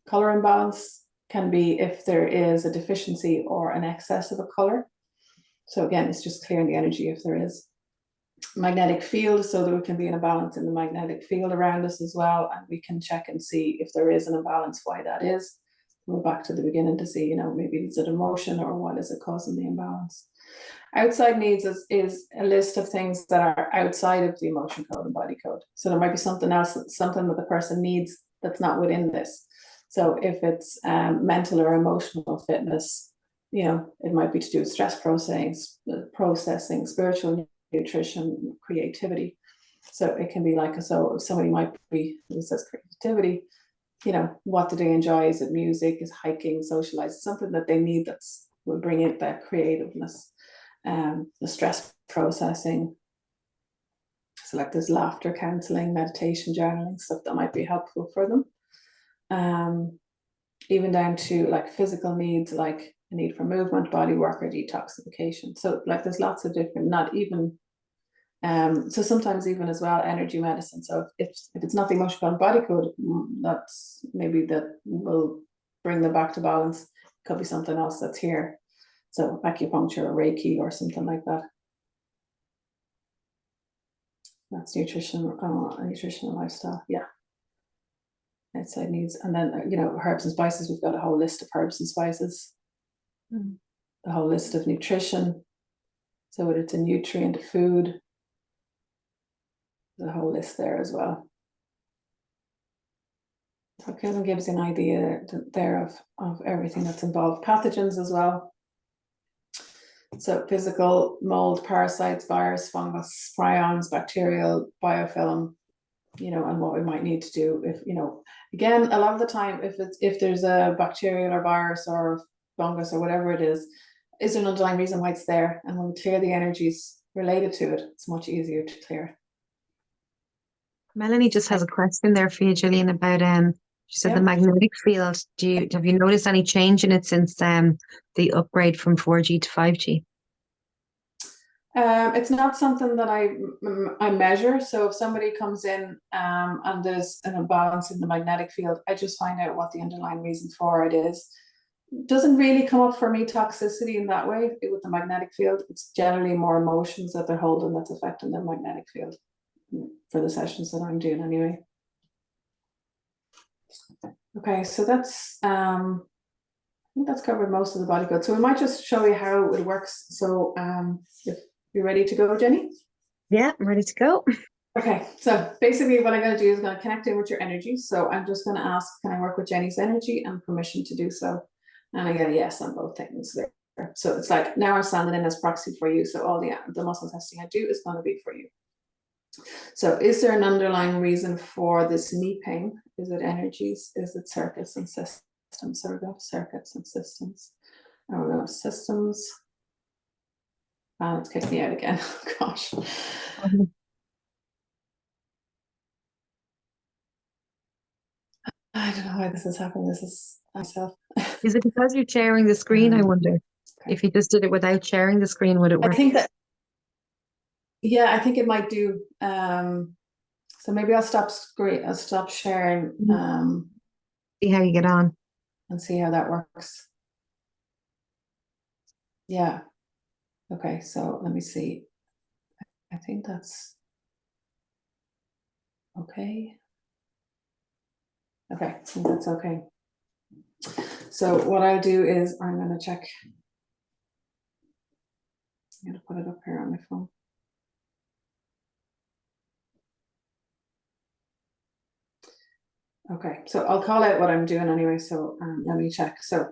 Color imbalance can be if there is a deficiency or an excess of a color. So again, it's just clearing the energy if there is. Magnetic field, so there can be an imbalance in the magnetic field around us as well, and we can check and see if there is an imbalance, why that is. Go back to the beginning to see, you know, maybe is it emotion or what is it causing the imbalance. Outside needs is a list of things that are outside of the emotion code and body code. So there might be something else, something that the person needs that's not within this. So if it's mental or emotional fitness, you know, it might be to do with stress processing, spiritual nutrition, creativity. So it can be like, so if somebody might be, it says creativity, you know, what do they enjoy? Is it music? Is hiking, socializing, something that they need that's will bring in that creativeness, the stress processing. So like there's laughter counseling, meditation, journaling, stuff that might be helpful for them. Even down to like physical needs, like a need for movement, body work, or detoxification. So like there's lots of different, not even so sometimes even as well energy medicine. So if it's not the emotional and body code, that's maybe that will bring them back to balance. It could be something else that's here. So acupuncture or Reiki or something like that. That's nutrition and lifestyle. Yeah. Outside needs. And then, you know, herbs and spices, we've got a whole list of herbs and spices. The whole list of nutrition. So it's a nutrient food. The whole list there as well. Okay, that gives you an idea there of everything that's involved. Pathogens as well. So physical, mold, parasites, virus, fungus, prions, bacterial, biofilm, you know, and what we might need to do if, you know, again, a lot of the time, if there's a bacterial or virus or fungus or whatever it is there an underlying reason why it's there? And when we clear the energies related to it, it's much easier to clear. Melanie just has a question there for you, Jillian, about she said the magnetic field. Have you noticed any change in it since the upgrade from 4G to 5G? It's not something that I measure. So if somebody comes in and there's an imbalance in the magnetic field, I just find out what the underlying reason for it is. It doesn't really come up for me toxicity in that way with the magnetic field. It's generally more emotions that they're holding that's affecting their magnetic field for the sessions that I'm doing anyway. Okay, so that's I think that's covered most of the body code. So we might just show you how it works. So if you're ready to go, Jenny? Yeah, I'm ready to go. Okay, so basically what I'm going to do is I'm going to connect in with your energy. So I'm just going to ask, can I work with Jenny's energy and permission to do so? And I get a yes on both things there. So it's like now I'm standing in as proxy for you. So all the muscle testing I do is going to be for you. So is there an underlying reason for this knee pain? Is it energies? Is it circuits and systems? So we're going to circuits and systems. And we're going to systems. And it's kicked me out again. Gosh. I don't know why this has happened. This is myself. Is it because you're sharing the screen? I wonder. Okay. If you just did it without sharing the screen, would it work? I think that, yeah, I think it might do. So maybe I'll stop sharing. See how you get on. And see how that works. Yeah. Okay, so let me see. I think that's okay. Okay, I think that's okay. So what I'll do is I'm going to check. I'm going to put it up here on my phone. Okay, so I'll call out what I'm doing anyway. So let me check. So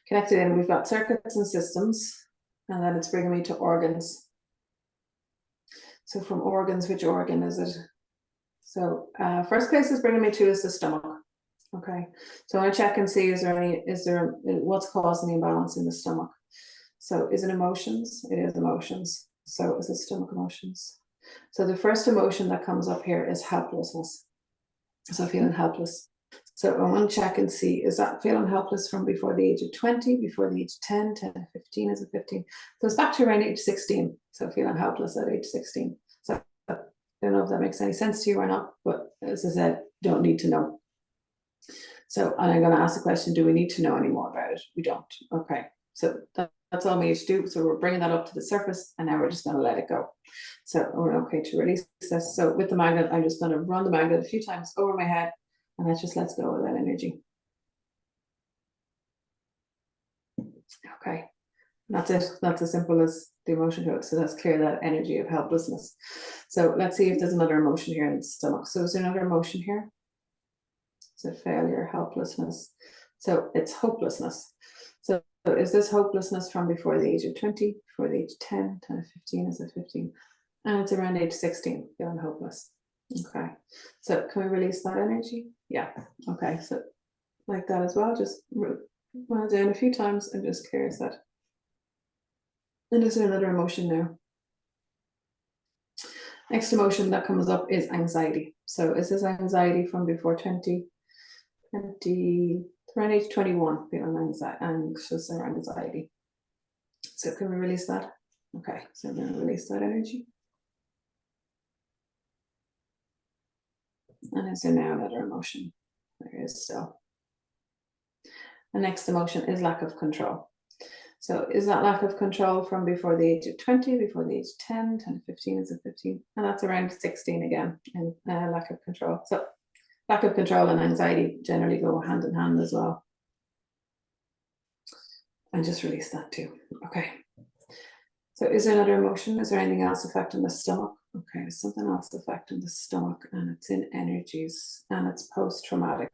connected in, we've got circuits and systems, and then it's bringing me to organs. So from organs, which organ is it? So first place is bringing me to is the stomach. Okay, so I want to check and see, what's causing the imbalance in the stomach? So is it emotions? It is emotions. So is it stomach emotions? So the first emotion that comes up here is helplessness. So feeling helpless. So I want to check and see, is that feeling helpless from before the age of 20, before the age of 10, 10 to 15, is it 15? So it's back to around age 16. So feeling helpless at age 16. So I don't know if that makes any sense to you or not, but as I said, don't need to know. So, and I'm going to ask the question, do we need to know any more about it? We don't. Okay, so that's all we need to do. So we're bringing that up to the surface, and now we're just going to let it go. So we're okay to release this. So with the magnet, I'm just going to run the magnet a few times over my head, and that just lets go of that energy. Okay, that's it. That's as simple as the emotion code. So that's clear, that energy of helplessness. So let's see if there's another emotion here in the stomach. So is there another emotion here? So failure, helplessness. So it's hopelessness. So is this hopelessness from before the age of 20, before the age of 10, 10 to 15, is it 15? And it's around age 16, feeling hopeless. Okay, so can we release that energy? Yeah, okay, so like that as well, just run it down a few times. I'm just curious that. And is there another emotion now? Next emotion that comes up is anxiety. So is this anxiety from before 20, around age 21, feeling anxious or anxiety? So can we release that? Okay, so I'm going to release that energy. And is there now another emotion? There is still. The next emotion is lack of control. So is that lack of control from before the age of 20, before the age of 10, 10 to 15, is it 15? And that's around 16 again, and lack of control. So lack of control and anxiety generally go hand in hand as well. And just release that too. Okay. So is there another emotion? Is there anything else affecting the stomach? Okay, there's something else affecting the stomach, and it's in energies, and it's post-traumatic.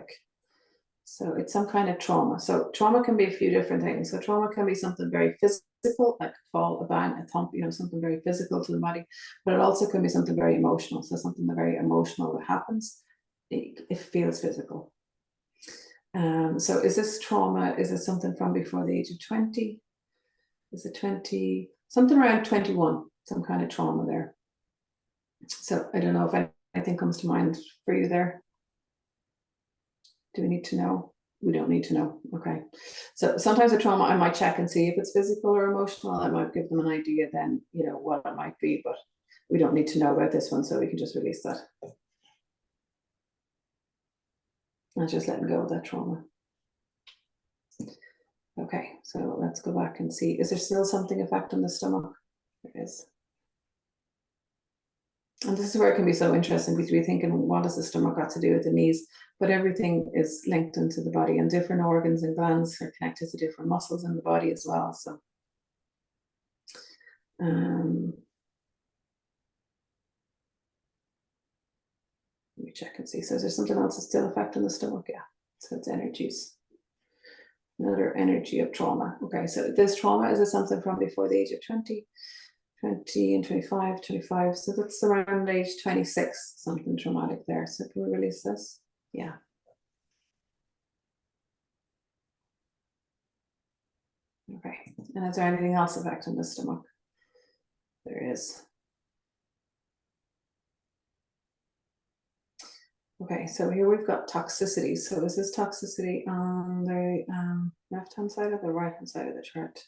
So it's some kind of trauma. So trauma can be a few different things. So trauma can be something very physical, like a fall, a bang, a thump, something very physical to the body, but it also can be something very emotional. So something very emotional that happens, it feels physical. So is this trauma, is it something from before the age of 20? Is it 20, something around 21, some kind of trauma there. So I don't know if anything comes to mind for you there. Do we need to know? We don't need to know. Okay. So sometimes a trauma, I might check and see if it's physical or emotional. I might give them an idea then, what it might be, but we don't need to know about this one, so we can just release that. And just letting go of that trauma. Okay, so let's go back and see. Is there still something affecting the stomach? There is. And this is where it can be so interesting, because we're thinking, what does the stomach got to do with the knees? But everything is linked into the body, and different organs and glands are connected to different muscles in the body as well. So let me check and see. So is there something else that's still affecting the stomach? Yeah, so it's energies. Another energy of trauma. Okay, so this trauma, is it something from before the age of 20 and 25, so that's around age 26, something traumatic there. So can we release this? Yeah. Okay, and is there anything else affecting the stomach? There is. Okay, so here we've got toxicity. So is this toxicity on the left-hand side or the right-hand side of the chart?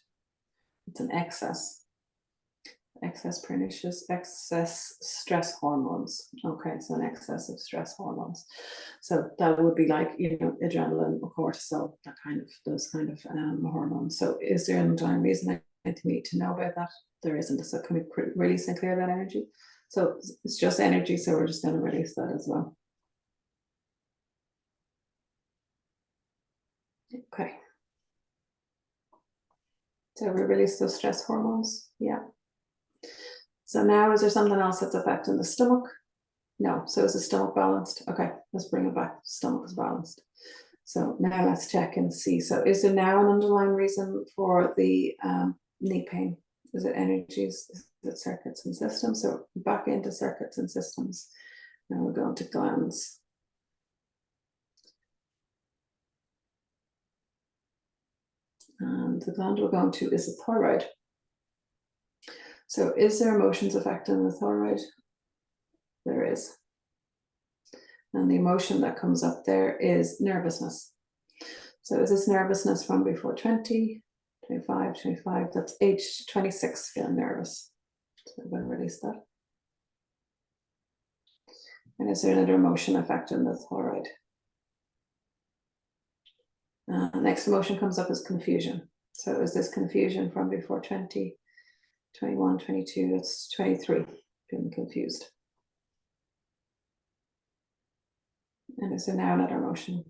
It's an excess pernicious, excess stress hormones. Okay, so an excess of stress hormones. So that would be like, adrenaline or cortisol, those kind of hormones. So is there an underlying reason anything we need to know about that? There isn't. So can we release and clear that energy? So it's just energy, so we're just going to release that as well. Okay. So we release those stress hormones. Yeah. So now, is there something else that's affecting the stomach? No. So is the stomach balanced? Okay, let's bring it back. Stomach is balanced. So now let's check and see. So is there now an underlying reason for the knee pain? Is it energies? it circuits and systems? So back into circuits and systems. Now we're going to glands. And the gland we're going to is the thyroid. So is there emotions affecting the thyroid? There is. And the emotion that comes up there is nervousness. So is this nervousness from before 20, 25, 25? That's age 26, feeling nervous. So I'm going to release that. And is there another emotion affecting the thyroid? Next emotion comes up as confusion. So is this confusion from before 20, 21, 22? That's 23, feeling confused. And is there now another emotion?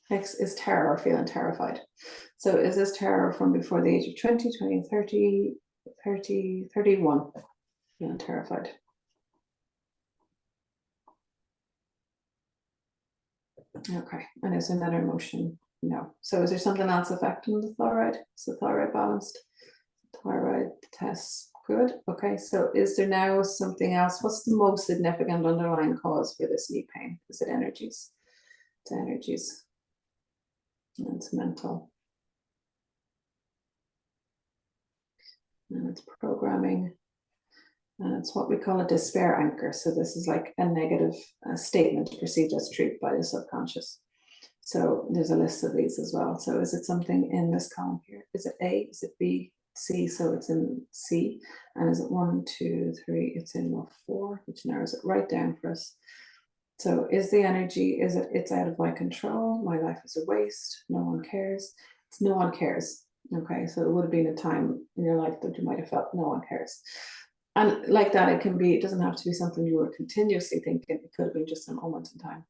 Next is terror, feeling terrified. So is this terror from before the age of 20, 20, 30, 30, 31? Feeling terrified. Okay, and is there another emotion? No. So is there something else affecting the thyroid? Is the thyroid balanced? Thyroid tests, good. Okay, so is there now something else? What's the most significant underlying cause for this knee pain? Is it energies? It's energies. And it's mental. And it's programming. And it's what we call a despair anchor. So this is like a negative statement perceived as truth by the subconscious. So there's a list of these as well. So is it something in this column here? Is it A? Is it B? C? So it's in C. And is it 1, 2, 3? It's in 4, which narrows it right down for us. So is the energy, is it, it's out of my control, my life is a waste, no one cares? It's no one cares. Okay, so it would have been a time in your life that you might have felt no one cares. And like that, it can be, it doesn't have to be something you were continuously thinking, it could have been just a moment in time.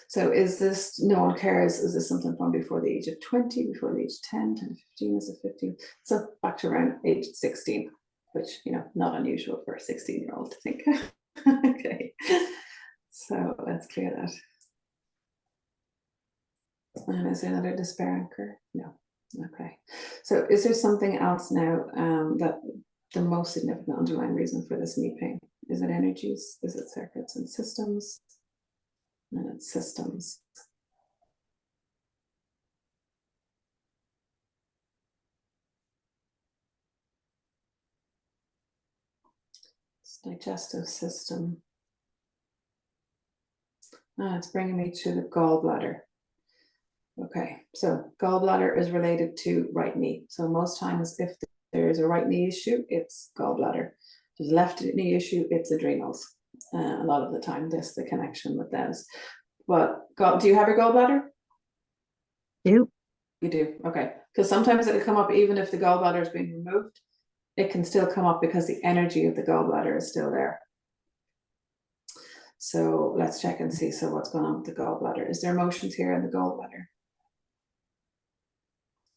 So is this no one cares? Is this something from before the age of 20, before the age of 10, 10 to 15, is it 15? So back to around age 16, which, you know, not unusual for a 16-year-old to think. Okay, so let's clear that. And is there another despair anchor? No. Okay, so is there something else now that the most significant underlying reason for this knee pain? Is it energies? Is it circuits and systems? And it's systems. It's digestive system. It's bringing me to the gallbladder. Okay, so gallbladder is related to right knee. So most times if there is a right knee issue, it's gallbladder. If there's a left knee issue, it's adrenals. A lot of the time, there's the connection with those. But do you have your gallbladder? Do. You do, okay. Because sometimes it'll come up even if the gallbladder is being removed, it can still come up because the energy of the gallbladder is still there. So let's check and see. So what's going on with the gallbladder? Is there emotions here in the gallbladder?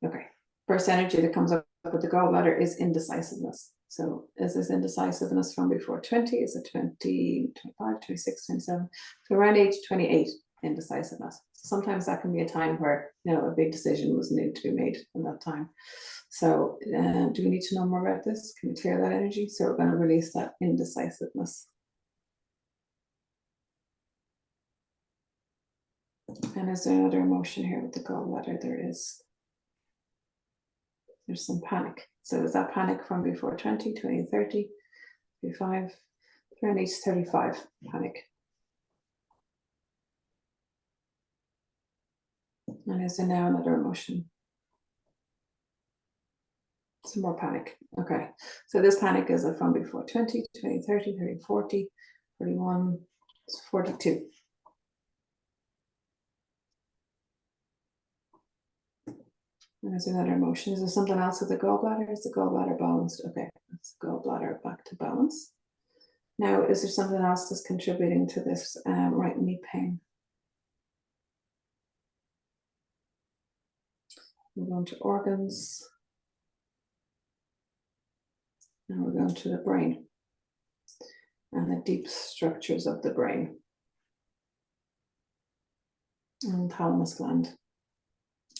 Okay. First energy that comes up with the gallbladder is indecisiveness. So is this indecisiveness from before 20? Is it 20, 25, 26, 27? So around age 28, indecisiveness. Sometimes that can be a time where, you know, a big decision was needed to be made in that time. So do we need to know more about this? Can we clear that energy? So we're going to release that indecisiveness. And is there another emotion here with the gallbladder? There is. There's some panic. So is that panic from before 20, 20, 30, 35, around age 35, panic? And is there now another emotion? Some more panic. Okay, so this panic is from before 20, 20, 30, 30, 40, 41, 42. And is there another emotion? Is there something else with the gallbladder? Is the gallbladder balanced? Okay, let's gallbladder back to balance. Now, is there something else that's contributing to this right knee pain? We're going to organs. Now we're going to the brain and the deep structures of the brain and thalamus gland.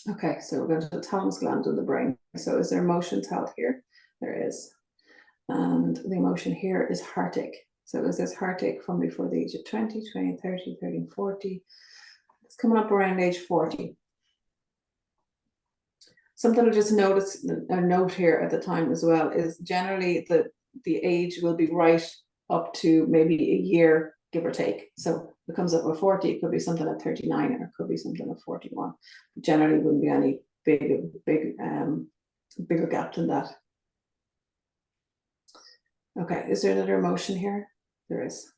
Okay, so we're going to the thalamus gland in the brain. So is there emotions held here? There is. And the emotion here is heartache. So is this heartache from before the age of 20, 20, 30, 30, 40? It's coming up around age 40. Something to just notice, a note here at the time as well, is generally the age will be right up to maybe a year, give or take. So if it comes up with 40, it could be something at 39, or it could be something at 41. Generally wouldn't be any bigger gap than that. Okay, is there another emotion here? There is.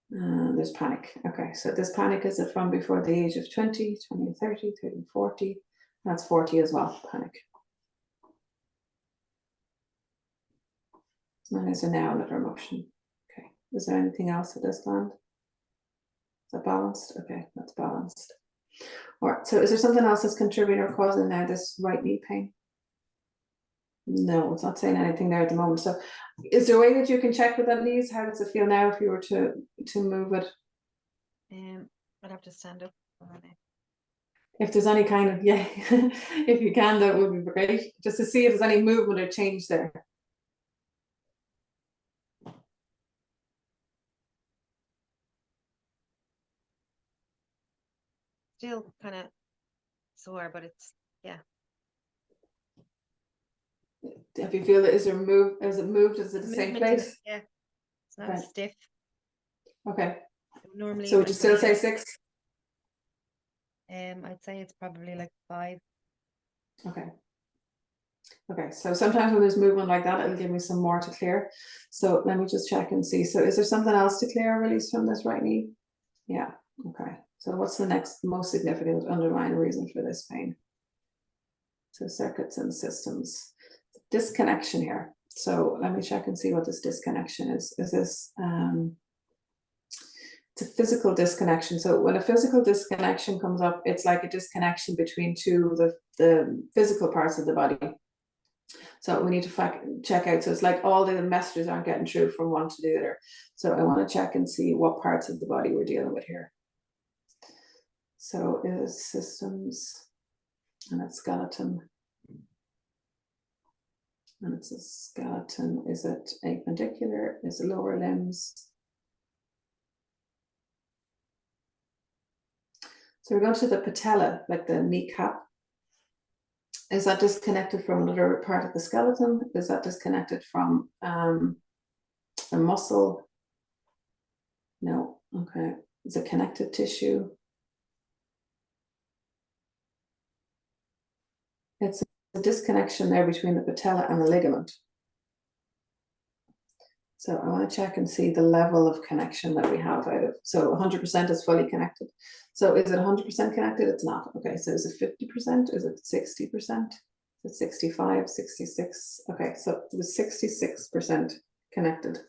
There's panic. Okay, so this panic is from before the age of 20, 20, 30, 30, 40. That's 40 as well, panic. And is there now another emotion? Okay, is there anything else with this gland? Is that balanced? Okay, that's balanced. All right, so is there something else that's contributing or causing now this right knee pain? No, it's not saying anything there at the moment. So is there a way that you can check with that knees? How does it feel now if you were to move it? I'd have to stand up. If there's any kind of, yeah, if you can, that would be great. Just to see if there's any movement or change there. Still kind of sore, but it's, yeah. If you feel that, is it moved? Is it the same Movement in it, place? yeah. It's not Okay. as stiff. Okay. Normally, So would you still say 6? I'd say it's probably like 5. Okay. Okay, so sometimes when there's movement like that, it'll give me some more to clear. So let me just check and see. So is there something else to clear or release from this right knee? Yeah, okay. So what's the next most significant underlying reason for this pain? So circuits and systems. Disconnection here. So let me check and see what this disconnection is. Is this, it's a physical disconnection. So when a physical disconnection comes up, it's like a disconnection between two of the physical parts of the body. So we need to check out. So it's like all the messages aren't getting through from one to the other. So I want to check and see what parts of the body we're dealing with here. So it is systems, and it's skeleton. And it's a skeleton. Is it appendicular? Is it lower limbs? So we're going to the patella, like the kneecap. Is that disconnected from another part of the skeleton? Is that disconnected from a muscle? No. Okay. Is it connective tissue? It's a disconnection there between the patella and the ligament. So I want to check and see the level of connection that we have out of. So 100% is fully connected. So is it 100% connected? It's not. Okay, so is it 50%? Is it 60%? Is it 65, 66? Okay, so it was 66% connected.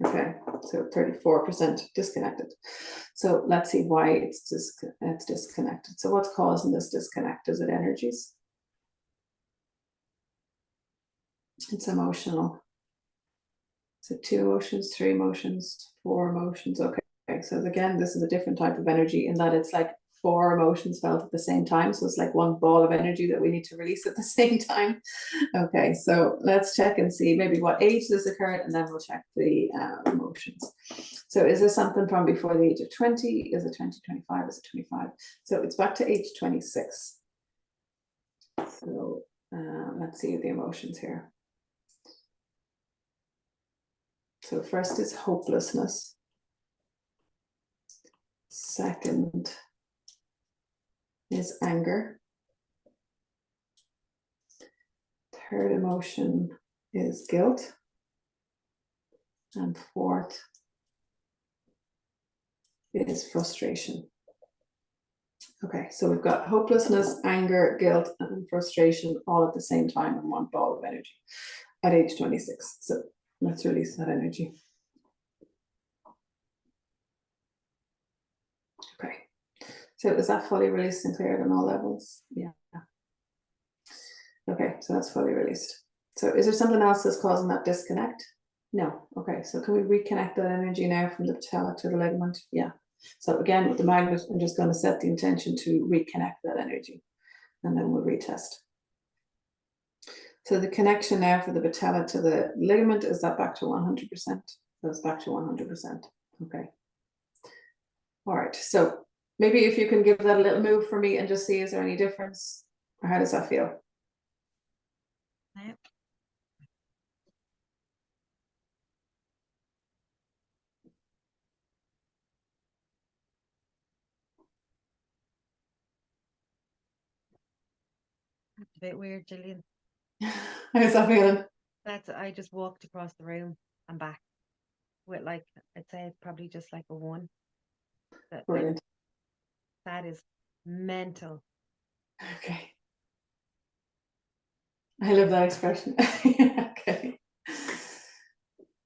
Okay, so 34% disconnected. So let's see why it's disconnected. So what's causing this disconnect? Is it energies? It's emotional. So 2 emotions, 3 emotions, 4 emotions. Okay, so again, this is a different type of energy in that it's like 4 emotions felt at the same time. So it's like one ball of energy that we need to release at the same time. Okay, so let's check and see maybe what age this occurred, and then we'll check the emotions. So is this something from before the age of 20? Is it 20, 25? Is it 25? So it's back to age 26. So let's see the emotions here. So first is hopelessness. Second is anger. Third emotion is guilt. And fourth is frustration. Okay, so we've got hopelessness, anger, guilt, and frustration all at the same time in one ball of energy at age 26. So let's release that energy. Okay, so is that fully released and cleared on all levels? Yeah. Okay, so that's fully released. So is there something else that's causing that disconnect? No. Okay, so can we reconnect that energy now from the patella to the ligament? Yeah. So again, with the magnet, I'm just going to set the intention to reconnect that energy, and then we'll retest. So the connection now for the patella to the ligament, is that back to 100%? That's back to 100%. Okay. All right. So maybe if you can give that a little move for me and just see, is there any difference, or how does that feel? Yeah. That's a bit weird, Jillian. How's that feeling? I just walked across the room and back with, like, I'd say it's probably just like a 1. Brilliant. That is mental. Okay. I love that expression. Okay.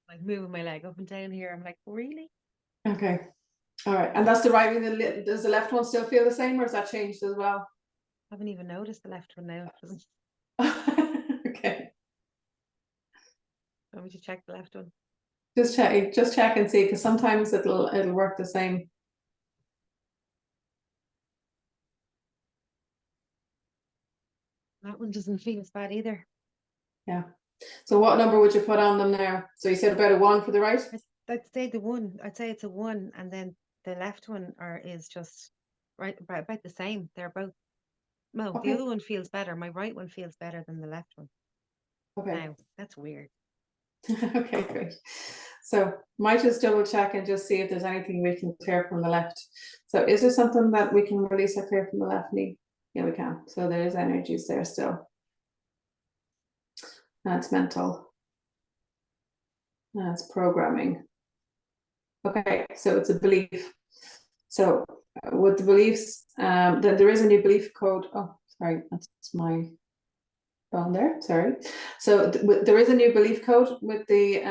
Like moving my leg up and down here. I'm like, really? Okay. All right. And that's the right one. Does the left one still feel the same, or has that changed as well? I haven't even noticed the left one now. Doesn't Okay. want me to check the left one? Just check and see, because sometimes it'll work the same. That one doesn't feel as bad either. Yeah. So what number would you put on them now? So you said about a 1 for the right? I'd say the 1. I'd say it's a 1, and then the left one is just right about the same. They're both. No, Okay. the other one feels better. My right one feels better than the left one. Okay. Now that's weird. Okay, great. So might just double check and just see if there's anything we can clear from the left. So is there something that we can release or clear from the left knee? Yeah, we can. So there is energies there still. That's mental. That's programming. Okay, so it's a belief. So with the beliefs, then there is a new belief code. Oh, sorry, that's my phone there. Sorry. So there is a new belief code with the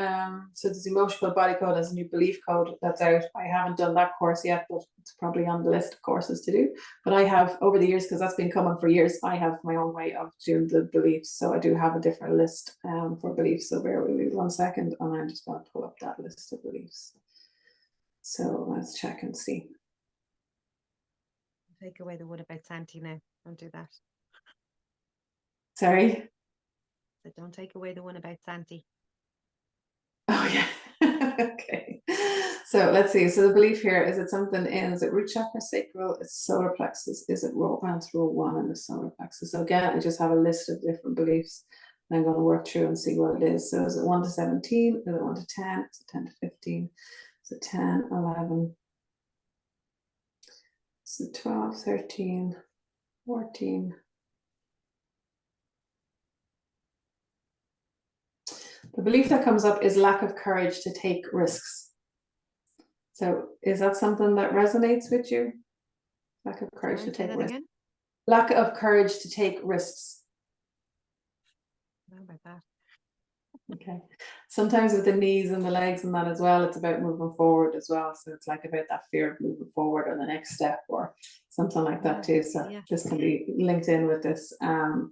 so there's emotional body code as a new belief code that's out. I haven't done that course yet, but it's probably on the list of courses to do. But I have over the years, because that's been coming for years, I have my own way of doing the beliefs. So I do have a different list for beliefs. So bear with me 1 second, and I'm just going to pull up that list of beliefs. So let's check and see. Take away the one about Santi now. Don't do that. Sorry. So don't take away the one about Santi. Oh yeah. Okay. So let's see. So the belief here, is it something in, is it root chakra, sacral, it's solar plexus, is it row, it's row 1 in the solar plexus? So again, I just have a list of different beliefs. I'm going to work through and see what it is. So is it 1 to 17? Is it 1 to 10? Is it 10 to 15? Is it 10, 11? Is it 12, 13, 14? The belief that comes up is lack of courage to take risks. So is that something that resonates with you? Lack of courage Sorry, to say take that risks. again. Lack of courage to take risks. How about that? Okay. Sometimes with the knees and the legs and that as well, it's about moving forward as well. So it's like about that fear of moving forward or the next step or something like that too. So Yeah. this can be linked in with this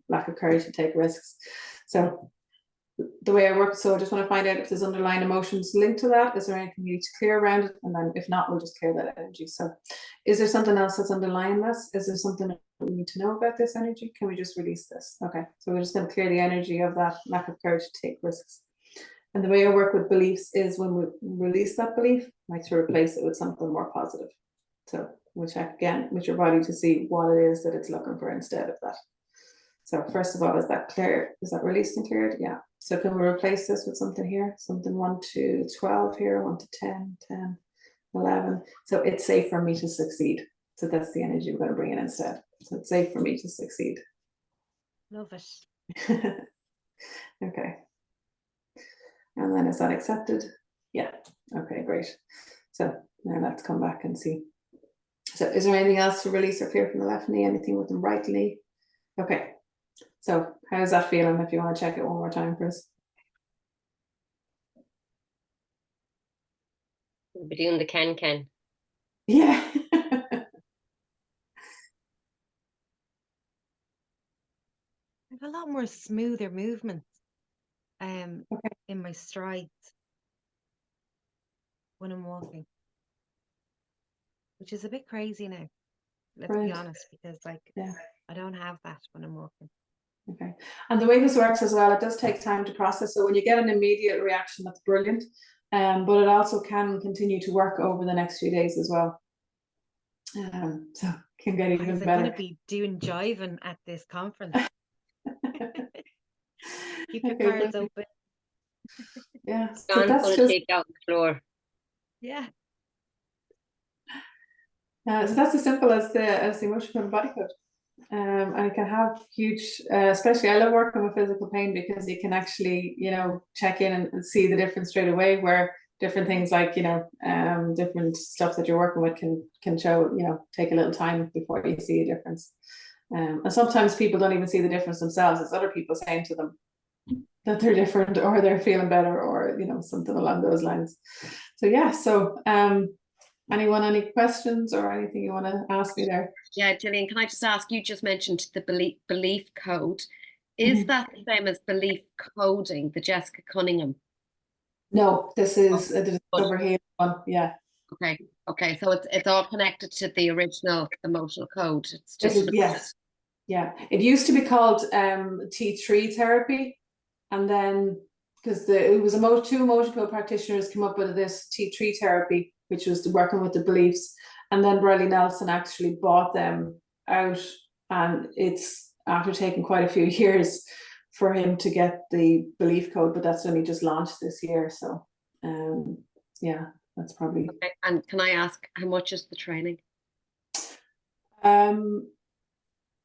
lack of courage to take risks. So the way I work, so I just want to find out if there's underlying emotions linked to that. Is there anything you need to clear around it? And then if not, we'll just clear that energy. So is there something else that's underlying this? Is there something we need to know about this energy? Can we just release this? Okay, so we're just going to clear the energy of that lack of courage to take risks. And the way I work with beliefs is when we release that belief, I like to replace it with something more positive. So we'll check again with your body to see what it is that it's looking for instead of that. So first of all, is that clear? Is that released and cleared? Yeah. So can we replace this with something here? Something 1 to 12 here, 1 to 10, 10, 11. So it's safe for me to succeed. So that's the energy we're going to bring in instead. So it's safe for me to succeed. Love it. Okay. And then is that accepted? Yeah. Okay, great. So now let's come back and see. So is there anything else to release or clear from the left knee? Anything with the right knee? Okay. So how's that feeling if you want to check it one more time, Chris? We'll be doing the can. Yeah. I have a lot more smoother movements in my strides when I'm walking. which is a bit crazy now. Let's Right. be honest, because like Yeah. I don't have that when I'm working. Okay. And the way this works as well, it does take time to process. So when you get an immediate reaction, that's brilliant. But it also can continue to work over the next few days as well. So can get even I'm going to better. be doing jiving at this conference. Keep your Okay, cards brilliant. open. Yeah. So John's that's going to just take out the floor. Yeah. so that's as simple as the emotional body code. And it can have huge, especially I love working with physical pain because you can actually, check in and see the difference straight away, where different things like, different stuff that you're working with can show, take a little time before you see a difference. And sometimes people don't even see the difference themselves. It's other people saying to them that they're different or they're feeling better or, something along those lines. So yeah, anyone, any questions or anything you want to ask me there? Yeah, Jillian, can I just ask, you just mentioned the belief code. Is that the same as belief coding, the Jessica Cunningham? No, this is Okay. the Discover Healing one. Yeah. Okay. So it's all connected to the original emotional code. It's just Yes. Yeah. It used to be called T3 therapy, and then because it was two emotion code practitioners came up with this T3 therapy, which was working with the beliefs, and then Bradley Nelson actually bought them out, and it's after taking quite a few years for him to get the belief code, but that's only just launched this year. So yeah, that's probably okay. And can I ask, how much is the training?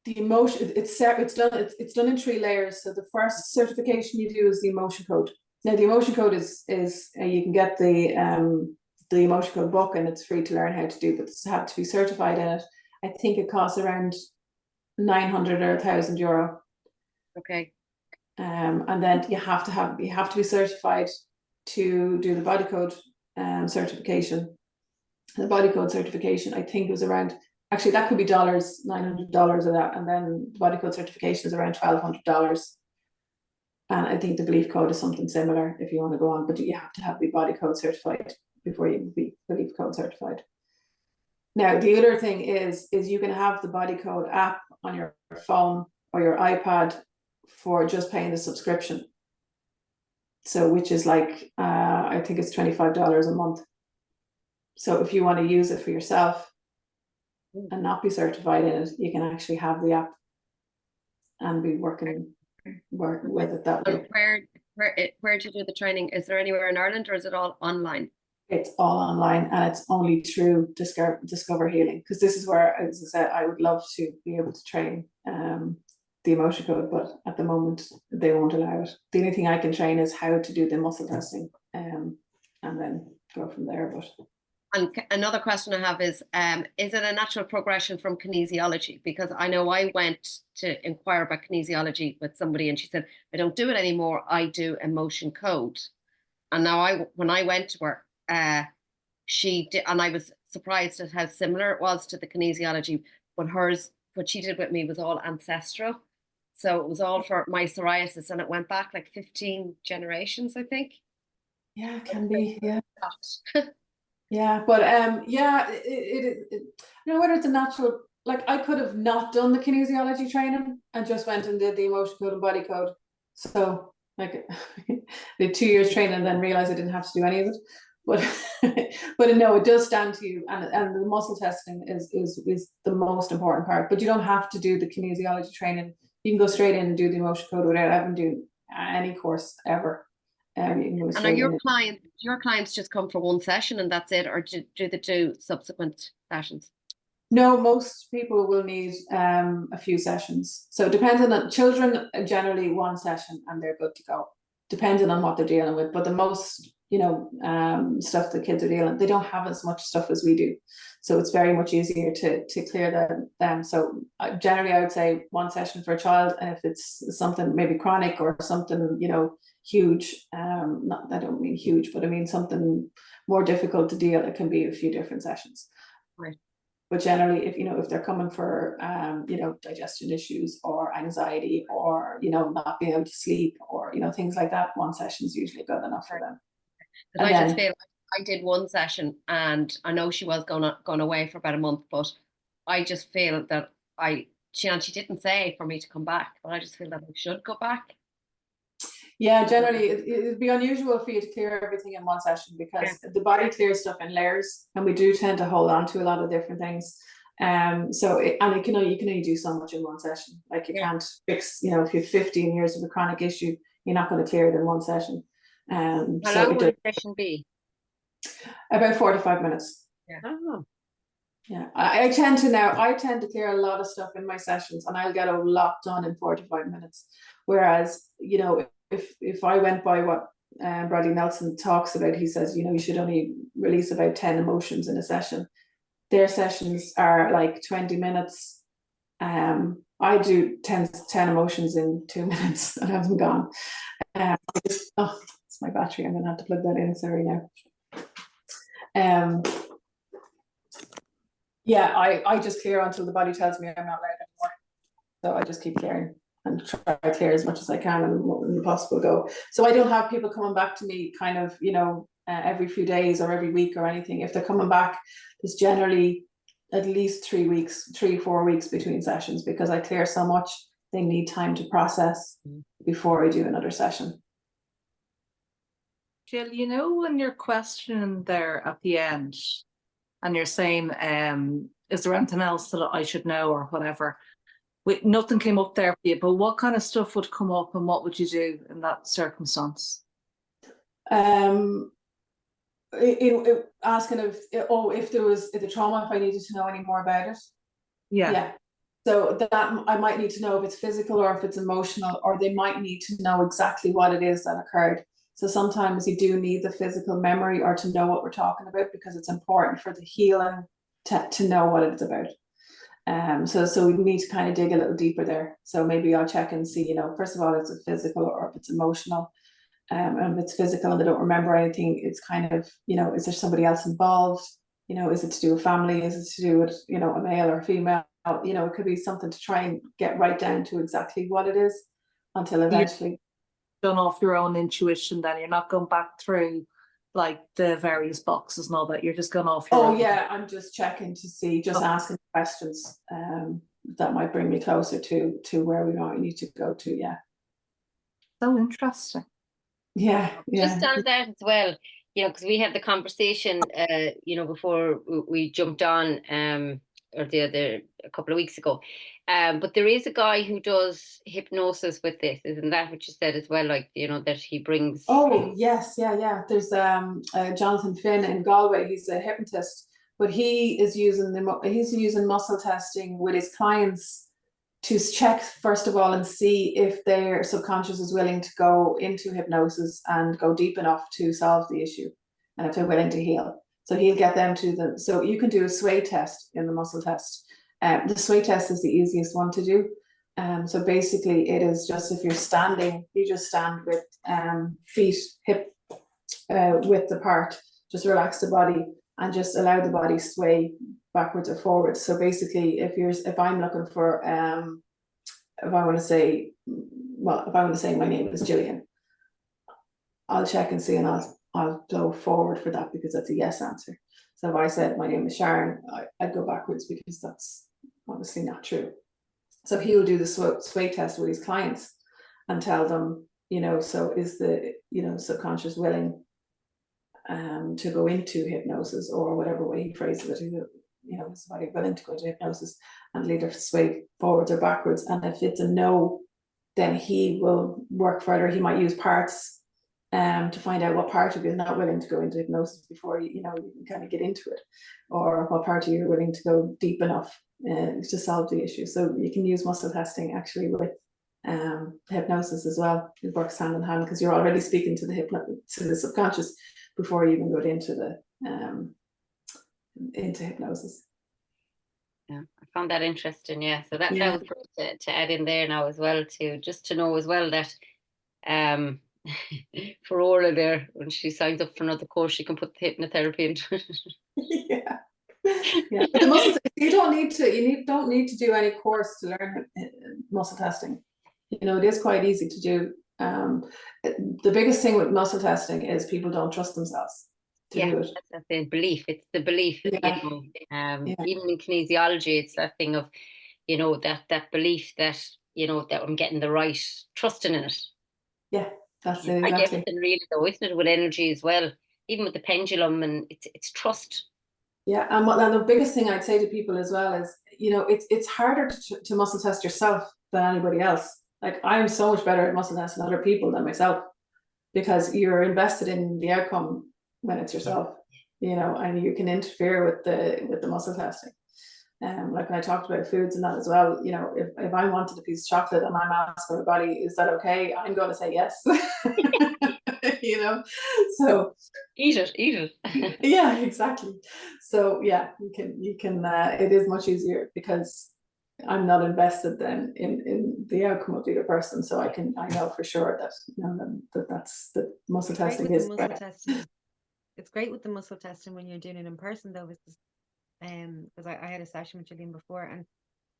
the emotion, it's done in 3 layers. So the first certification you do is the emotion code. Now the emotion code is you can get the emotion code book, and it's free to learn how to do, but you have to be certified in it. I think it costs around 900 or €1,000. Okay. And then you have to be certified to do the body code certification. The body code certification, I think, was around, actually that could be dollars, $900 of that, and then the body code certification is around $1,200. And I think the belief code is something similar if you want to go on, but you have to have the body code certified before you can be belief code certified. Now the other thing is you can have the body code app on your phone or your iPad for just paying the subscription. So which is like I think it's $25 a month. So if you want to use it for yourself and not be certified in it, you can actually have the app and be working with it that way. Where do you do the training? Is there anywhere in Ireland, or is it all online? It's all online, and it's only through Discover Healing, because this is where, as I said, I would love to be able to train the emotion code, but at the moment they won't allow it. The only thing I can train is how to do the muscle testing, and then go from there. But And another question I have is it a natural progression from kinesiology? Because I know I went to inquire about kinesiology with somebody, and she said, I don't do it anymore, I do emotion code. And now when I went to her, she did, and I was surprised at how similar it was to the kinesiology, but what she did with me was all ancestral. So it was all for my psoriasis, and it went back like 15 generations, I think. yeah, it can be, yeah. Yeah, but whether it's a natural, like I could have not done the kinesiology training and just went and did the emotion code and body code. So like did 2 years training and then realized I didn't have to do any of it. But no, it does stand to you, and the muscle testing is the most important part. But you don't have to do the kinesiology training. You can go straight in and do the emotion code without having to do any course ever. And are your clients just come for one session and that's it, or do they do subsequent sessions? No, most people will need a few sessions. So depending on children, generally one session and they're good to go, depending on what they're dealing with. But the most, stuff the kids are dealing, they don't have as much stuff as we do. So it's very much easier to clear them. So generally I would say one session for a child. And if it's something maybe chronic or something, huge, I don't mean huge, but I mean something more difficult to deal, it can be a few different sessions. Right. But generally, if they're coming for digestion issues or anxiety or not being able to sleep or things like that, one session is usually good enough for them. Because I just feel I did one session, and I know she was gone away for about a month, but I just feel that she didn't say for me to come back, but I just feel that I should go back. Yeah, generally it'd be unusual for you to clear everything in one session, because the body clears stuff in layers, and we do tend to hold on to a lot of different things. So you can only do so much in one session. Like you can't fix, if you have 15 years of a chronic issue, you're not going to clear it in one session. How long will a session be? About 45 minutes. Yeah. Oh. Yeah, I tend to clear a lot of stuff in my sessions, and I'll get a lot done in 45 minutes. Whereas, if I went by what Bradley Nelson talks about, he says, you should only release about 10 emotions in a session. Their sessions are like 20 minutes. I do 10 emotions in 2 minutes and have them gone. It's my battery. I'm gonna have to plug that in. Sorry now. Yeah, I just clear until the body tells me I'm not right anymore. So I just keep clearing and try to clear as much as I can in the possible go. So I don't have people coming back to me kind of, every few days or every week or anything. If they're coming back, there's generally at least 3 weeks, 4 weeks between sessions, because I clear so much, they need time to process before I do another session. Jill, when you're questioning there at the end, and you're saying, is there anything else that I should know or whatever? Nothing came up there for you, but what kind of stuff would come up, and what would you do in that circumstance? Asking if there was the trauma, if I needed to know any more about it. Yeah. So that I might need to know if it's physical or if it's emotional, or they might need to know exactly what it is that occurred. So sometimes you do need the physical memory or to know what we're talking about, because it's important for the healing to know what it's about. So we need to kind of dig a little deeper there. So maybe I'll check and see, first of all, is it physical or if it's emotional. And if it's physical and they don't remember anything, it's kind of, is there somebody else involved? Is it to do with family? Is it to do with, a male or a female? It could be something to try and get right down to exactly what it is, until eventually. Done off your own intuition, then you're not going back through like the various boxes and all that. You're just going off your own. Yeah, I'm just checking to see, asking questions that might bring me closer to where we might need to go to. Yeah. So interesting. Yeah. Just on that as well, because we had the conversation, before we jumped on, or a couple of weeks ago. But there is a guy who does hypnosis with this. Isn't that what you said as well? Like, that he brings. Oh, yes. Yeah. There's Jonathan Finn in Galway. He's a hypnotist, but he is using muscle testing with his clients to check, first of all, and see if their subconscious is willing to go into hypnosis and go deep enough to solve the issue, and if they're willing to heal. So he'll get them so you can do a sway test in the muscle test. The sway test is the easiest one to do. So basically it is just, if you're standing, you just stand with feet hip width apart, just relax the body and just allow the body sway backwards or forwards. So basically if I'm looking for, if I want to say my name is Jillian, I'll check and see, and I'll go forward for that, because that's a yes answer. So if I said my name is Sharon, I'd go backwards, because that's obviously not true. So he will do the sway test with his clients and tell them, so is the subconscious willing to go into hypnosis, or whatever way he phrases it, is somebody willing to go into hypnosis, and lead her to sway forwards or backwards. And if it's a no, then he will work further. He might use parts to find out what part of you is not willing to go into hypnosis before you can kind of get into it, or what part of you are willing to go deep enough to solve the issue. So you can use muscle testing actually with hypnosis as well. It works hand in hand, because you're already speaking to the subconscious before you even go into hypnosis. Yeah, I found that interesting. Yeah, so that was great to add in there now as well, just to know as well that for Orla there, when she signs up for another course, she can put the hypnotherapy into it. Yeah. But the muscle, you don't need to do any course to learn muscle testing. It is quite easy to do. The biggest thing with muscle testing is people don't trust themselves. to Yeah, do it. that's the belief. It's the belief, you Yeah. know. Yeah. Even in kinesiology, it's that thing of, you know, that belief that, you know, that I'm getting the right, trusting in it. Yeah, that's it, Like exactly. everything really though, isn't it, with energy as well? Even with the pendulum, and it's trust. Yeah, and the biggest thing I'd say to people as well is, you know, it's harder to muscle test yourself than anybody else. Like, I'm so much better at muscle testing other people than myself, because you're invested in the outcome when it's yourself, you know, and you can interfere with the muscle testing. Like when I talked about foods and that as well, you know, if I wanted a piece of chocolate and I'm asking my body, is that okay? I'm going to say yes. You know, so Eat it. yeah, exactly. So yeah, you can it is much easier because I'm not invested then in the outcome of the other person, so I know for sure that, you know, that muscle It's great testing with the is muscle right. testing. It's great with the muscle testing when you're doing it in person though, because I had a session with Jillian before and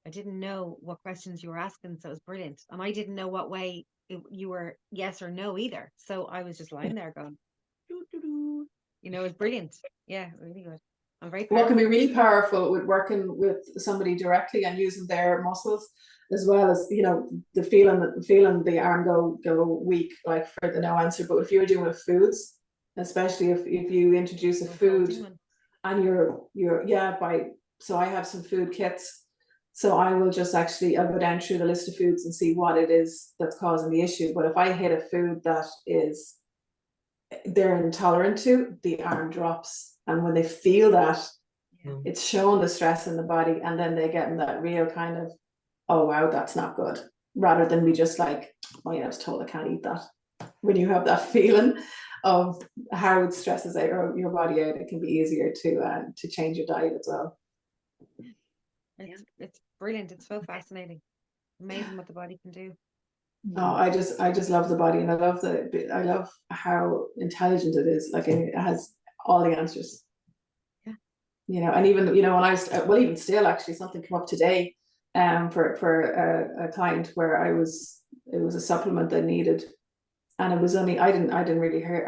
I didn't know what questions you were asking, so it was brilliant. And I didn't know what way you were yes or no either. So I was just lying there going, doo, doo, doo. You know, it was brilliant. Yeah, really good. I'm very What proud. can be really powerful with working with somebody directly and using their muscles, as well as, you know, the feeling the arm go weak, like for the no answer. But if you're doing with foods, especially if you introduce a food and so I have some food kits. So I will just I'll go down through the list of foods and see what it is that's causing the issue. But if I hit a food that they're intolerant to, the arm drops. And when they feel that, it's showing the stress in the body, and then they get in that real kind of, oh wow, that's not good. Rather than be just like, oh yeah, I was told I can't eat that. When you have that feeling of how it stresses out your body out, it can be easier to change your diet as well. It's brilliant. It's so fascinating. Amazing what the body can do. Oh, I just love the body, and I love how intelligent it is. Like, it has all the answers. Yeah. You know, and even, you know, when I was, well, even still, actually, something came up today, for a client where it was a supplement they needed, and it was only, I didn't really hear,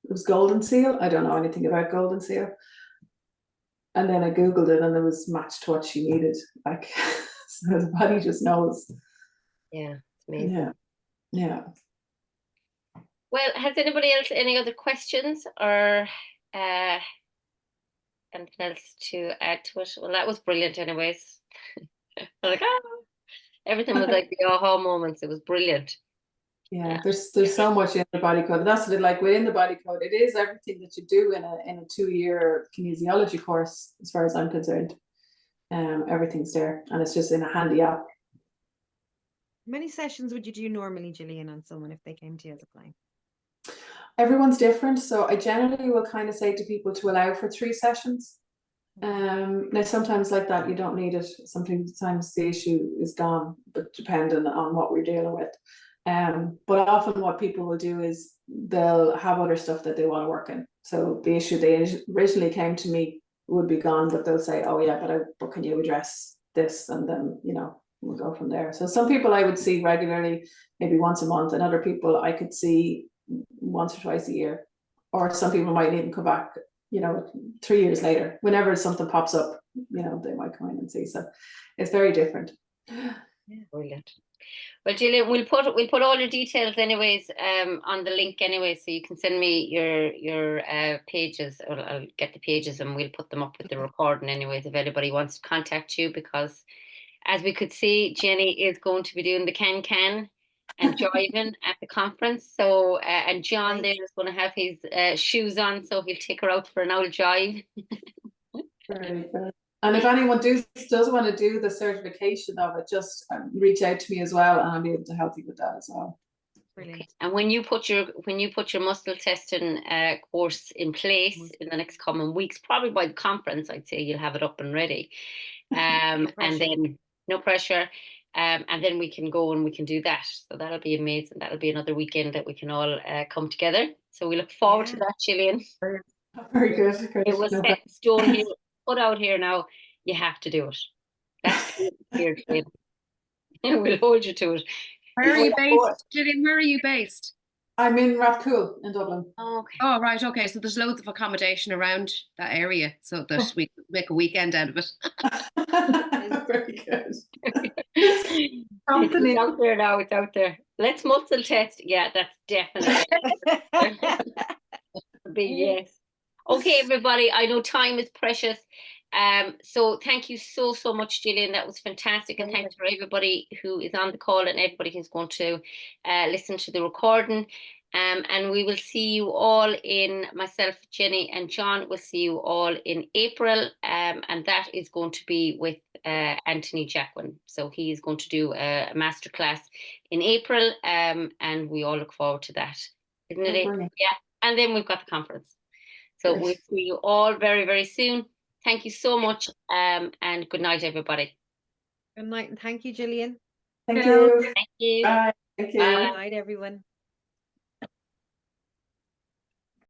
it was golden seal. I don't know anything about golden seal. And then I Googled it and it was matched to what she needed. Like, so the body just knows. Yeah, it's amazing. Yeah. Yeah. Well, has anybody else any other questions or anything else to add to it? Well, that was brilliant anyways. Like, everything was like the aha moments. It was brilliant. Yeah, there's so much in the body code. That's what like within the body code, it is everything that you do in a 2-year kinesiology course, as far as I'm concerned. Everything's there, and it's just in a handy app. How many sessions would you do normally, Jillian, on someone if they came to you as a client? Everyone's different, so I generally will kind of say to people to allow for 3 sessions. Now sometimes like that you don't need it. Sometimes the issue is gone, but depending on what we're dealing with. But often what people will do is they'll have other stuff that they want to work in. So the issue they originally came to me would be gone, but they'll say, oh yeah, but can you address this? And then, you know, we'll go from there. So some people I would see regularly, maybe once a month, and other people I could see once or twice a year. Or some people might even come back, you know, 3 years later. Whenever something pops up, you know, they might come in and see. So it's very different. Yeah, brilliant. Well, Jillian, we'll put all your details anyways on the link anyway, so you can send me your pages, or I'll get the pages and we'll put them up with the recording anyways if anybody wants to contact you, because as we could see, Jenny is going to be doing the can and jiving at the conference. So and John there is going to have his shoes on, so he'll take her out for an old jive. Very good. And if anyone does want to do the certification of it, just reach out to me as well, and I'll be able to help you with that as well. Brilliant. Okay. And when you put your muscle testing course in place in the next coming weeks, probably by the conference, I'd say you'll have it up and ready. And then no pressure. And then we can go and we can do that. So that'll be amazing. That'll be another weekend that we can all come together. So we look forward to that, Jillian. Very good. It was set in stone here, put out here now. You have to do it. That's here, Jillian. We'll hold you to it. Where are you based, Jillian? Where are you based? I'm in Rathcoole in Dublin. Okay. Oh, right. Okay. So there's loads of accommodation around that area so that we can make a weekend out of it. Very good. Company. It's out there now. It's out there. Let's muscle test. Yeah, that's definitely a big yes. Okay, everybody. I know time is precious. So thank you so much, Jillian. That was fantastic, and thanks for everybody who is on the call and everybody who's going to listen to the recording. And we will see you all in, myself, Jenny, and John will see you all in April. And that is going to be with Anthony Jacquin. So he is going to do a masterclass in April. And we all look forward to that. Isn't it? Brilliant. Yeah. And then we've got the conference. So Great. we'll see you all very, very soon. Thank you so much. And good night, everybody. Good night, and thank you, Gillian. Thank you. Thank you. Bye. Thank you. Bye. Good night, everyone.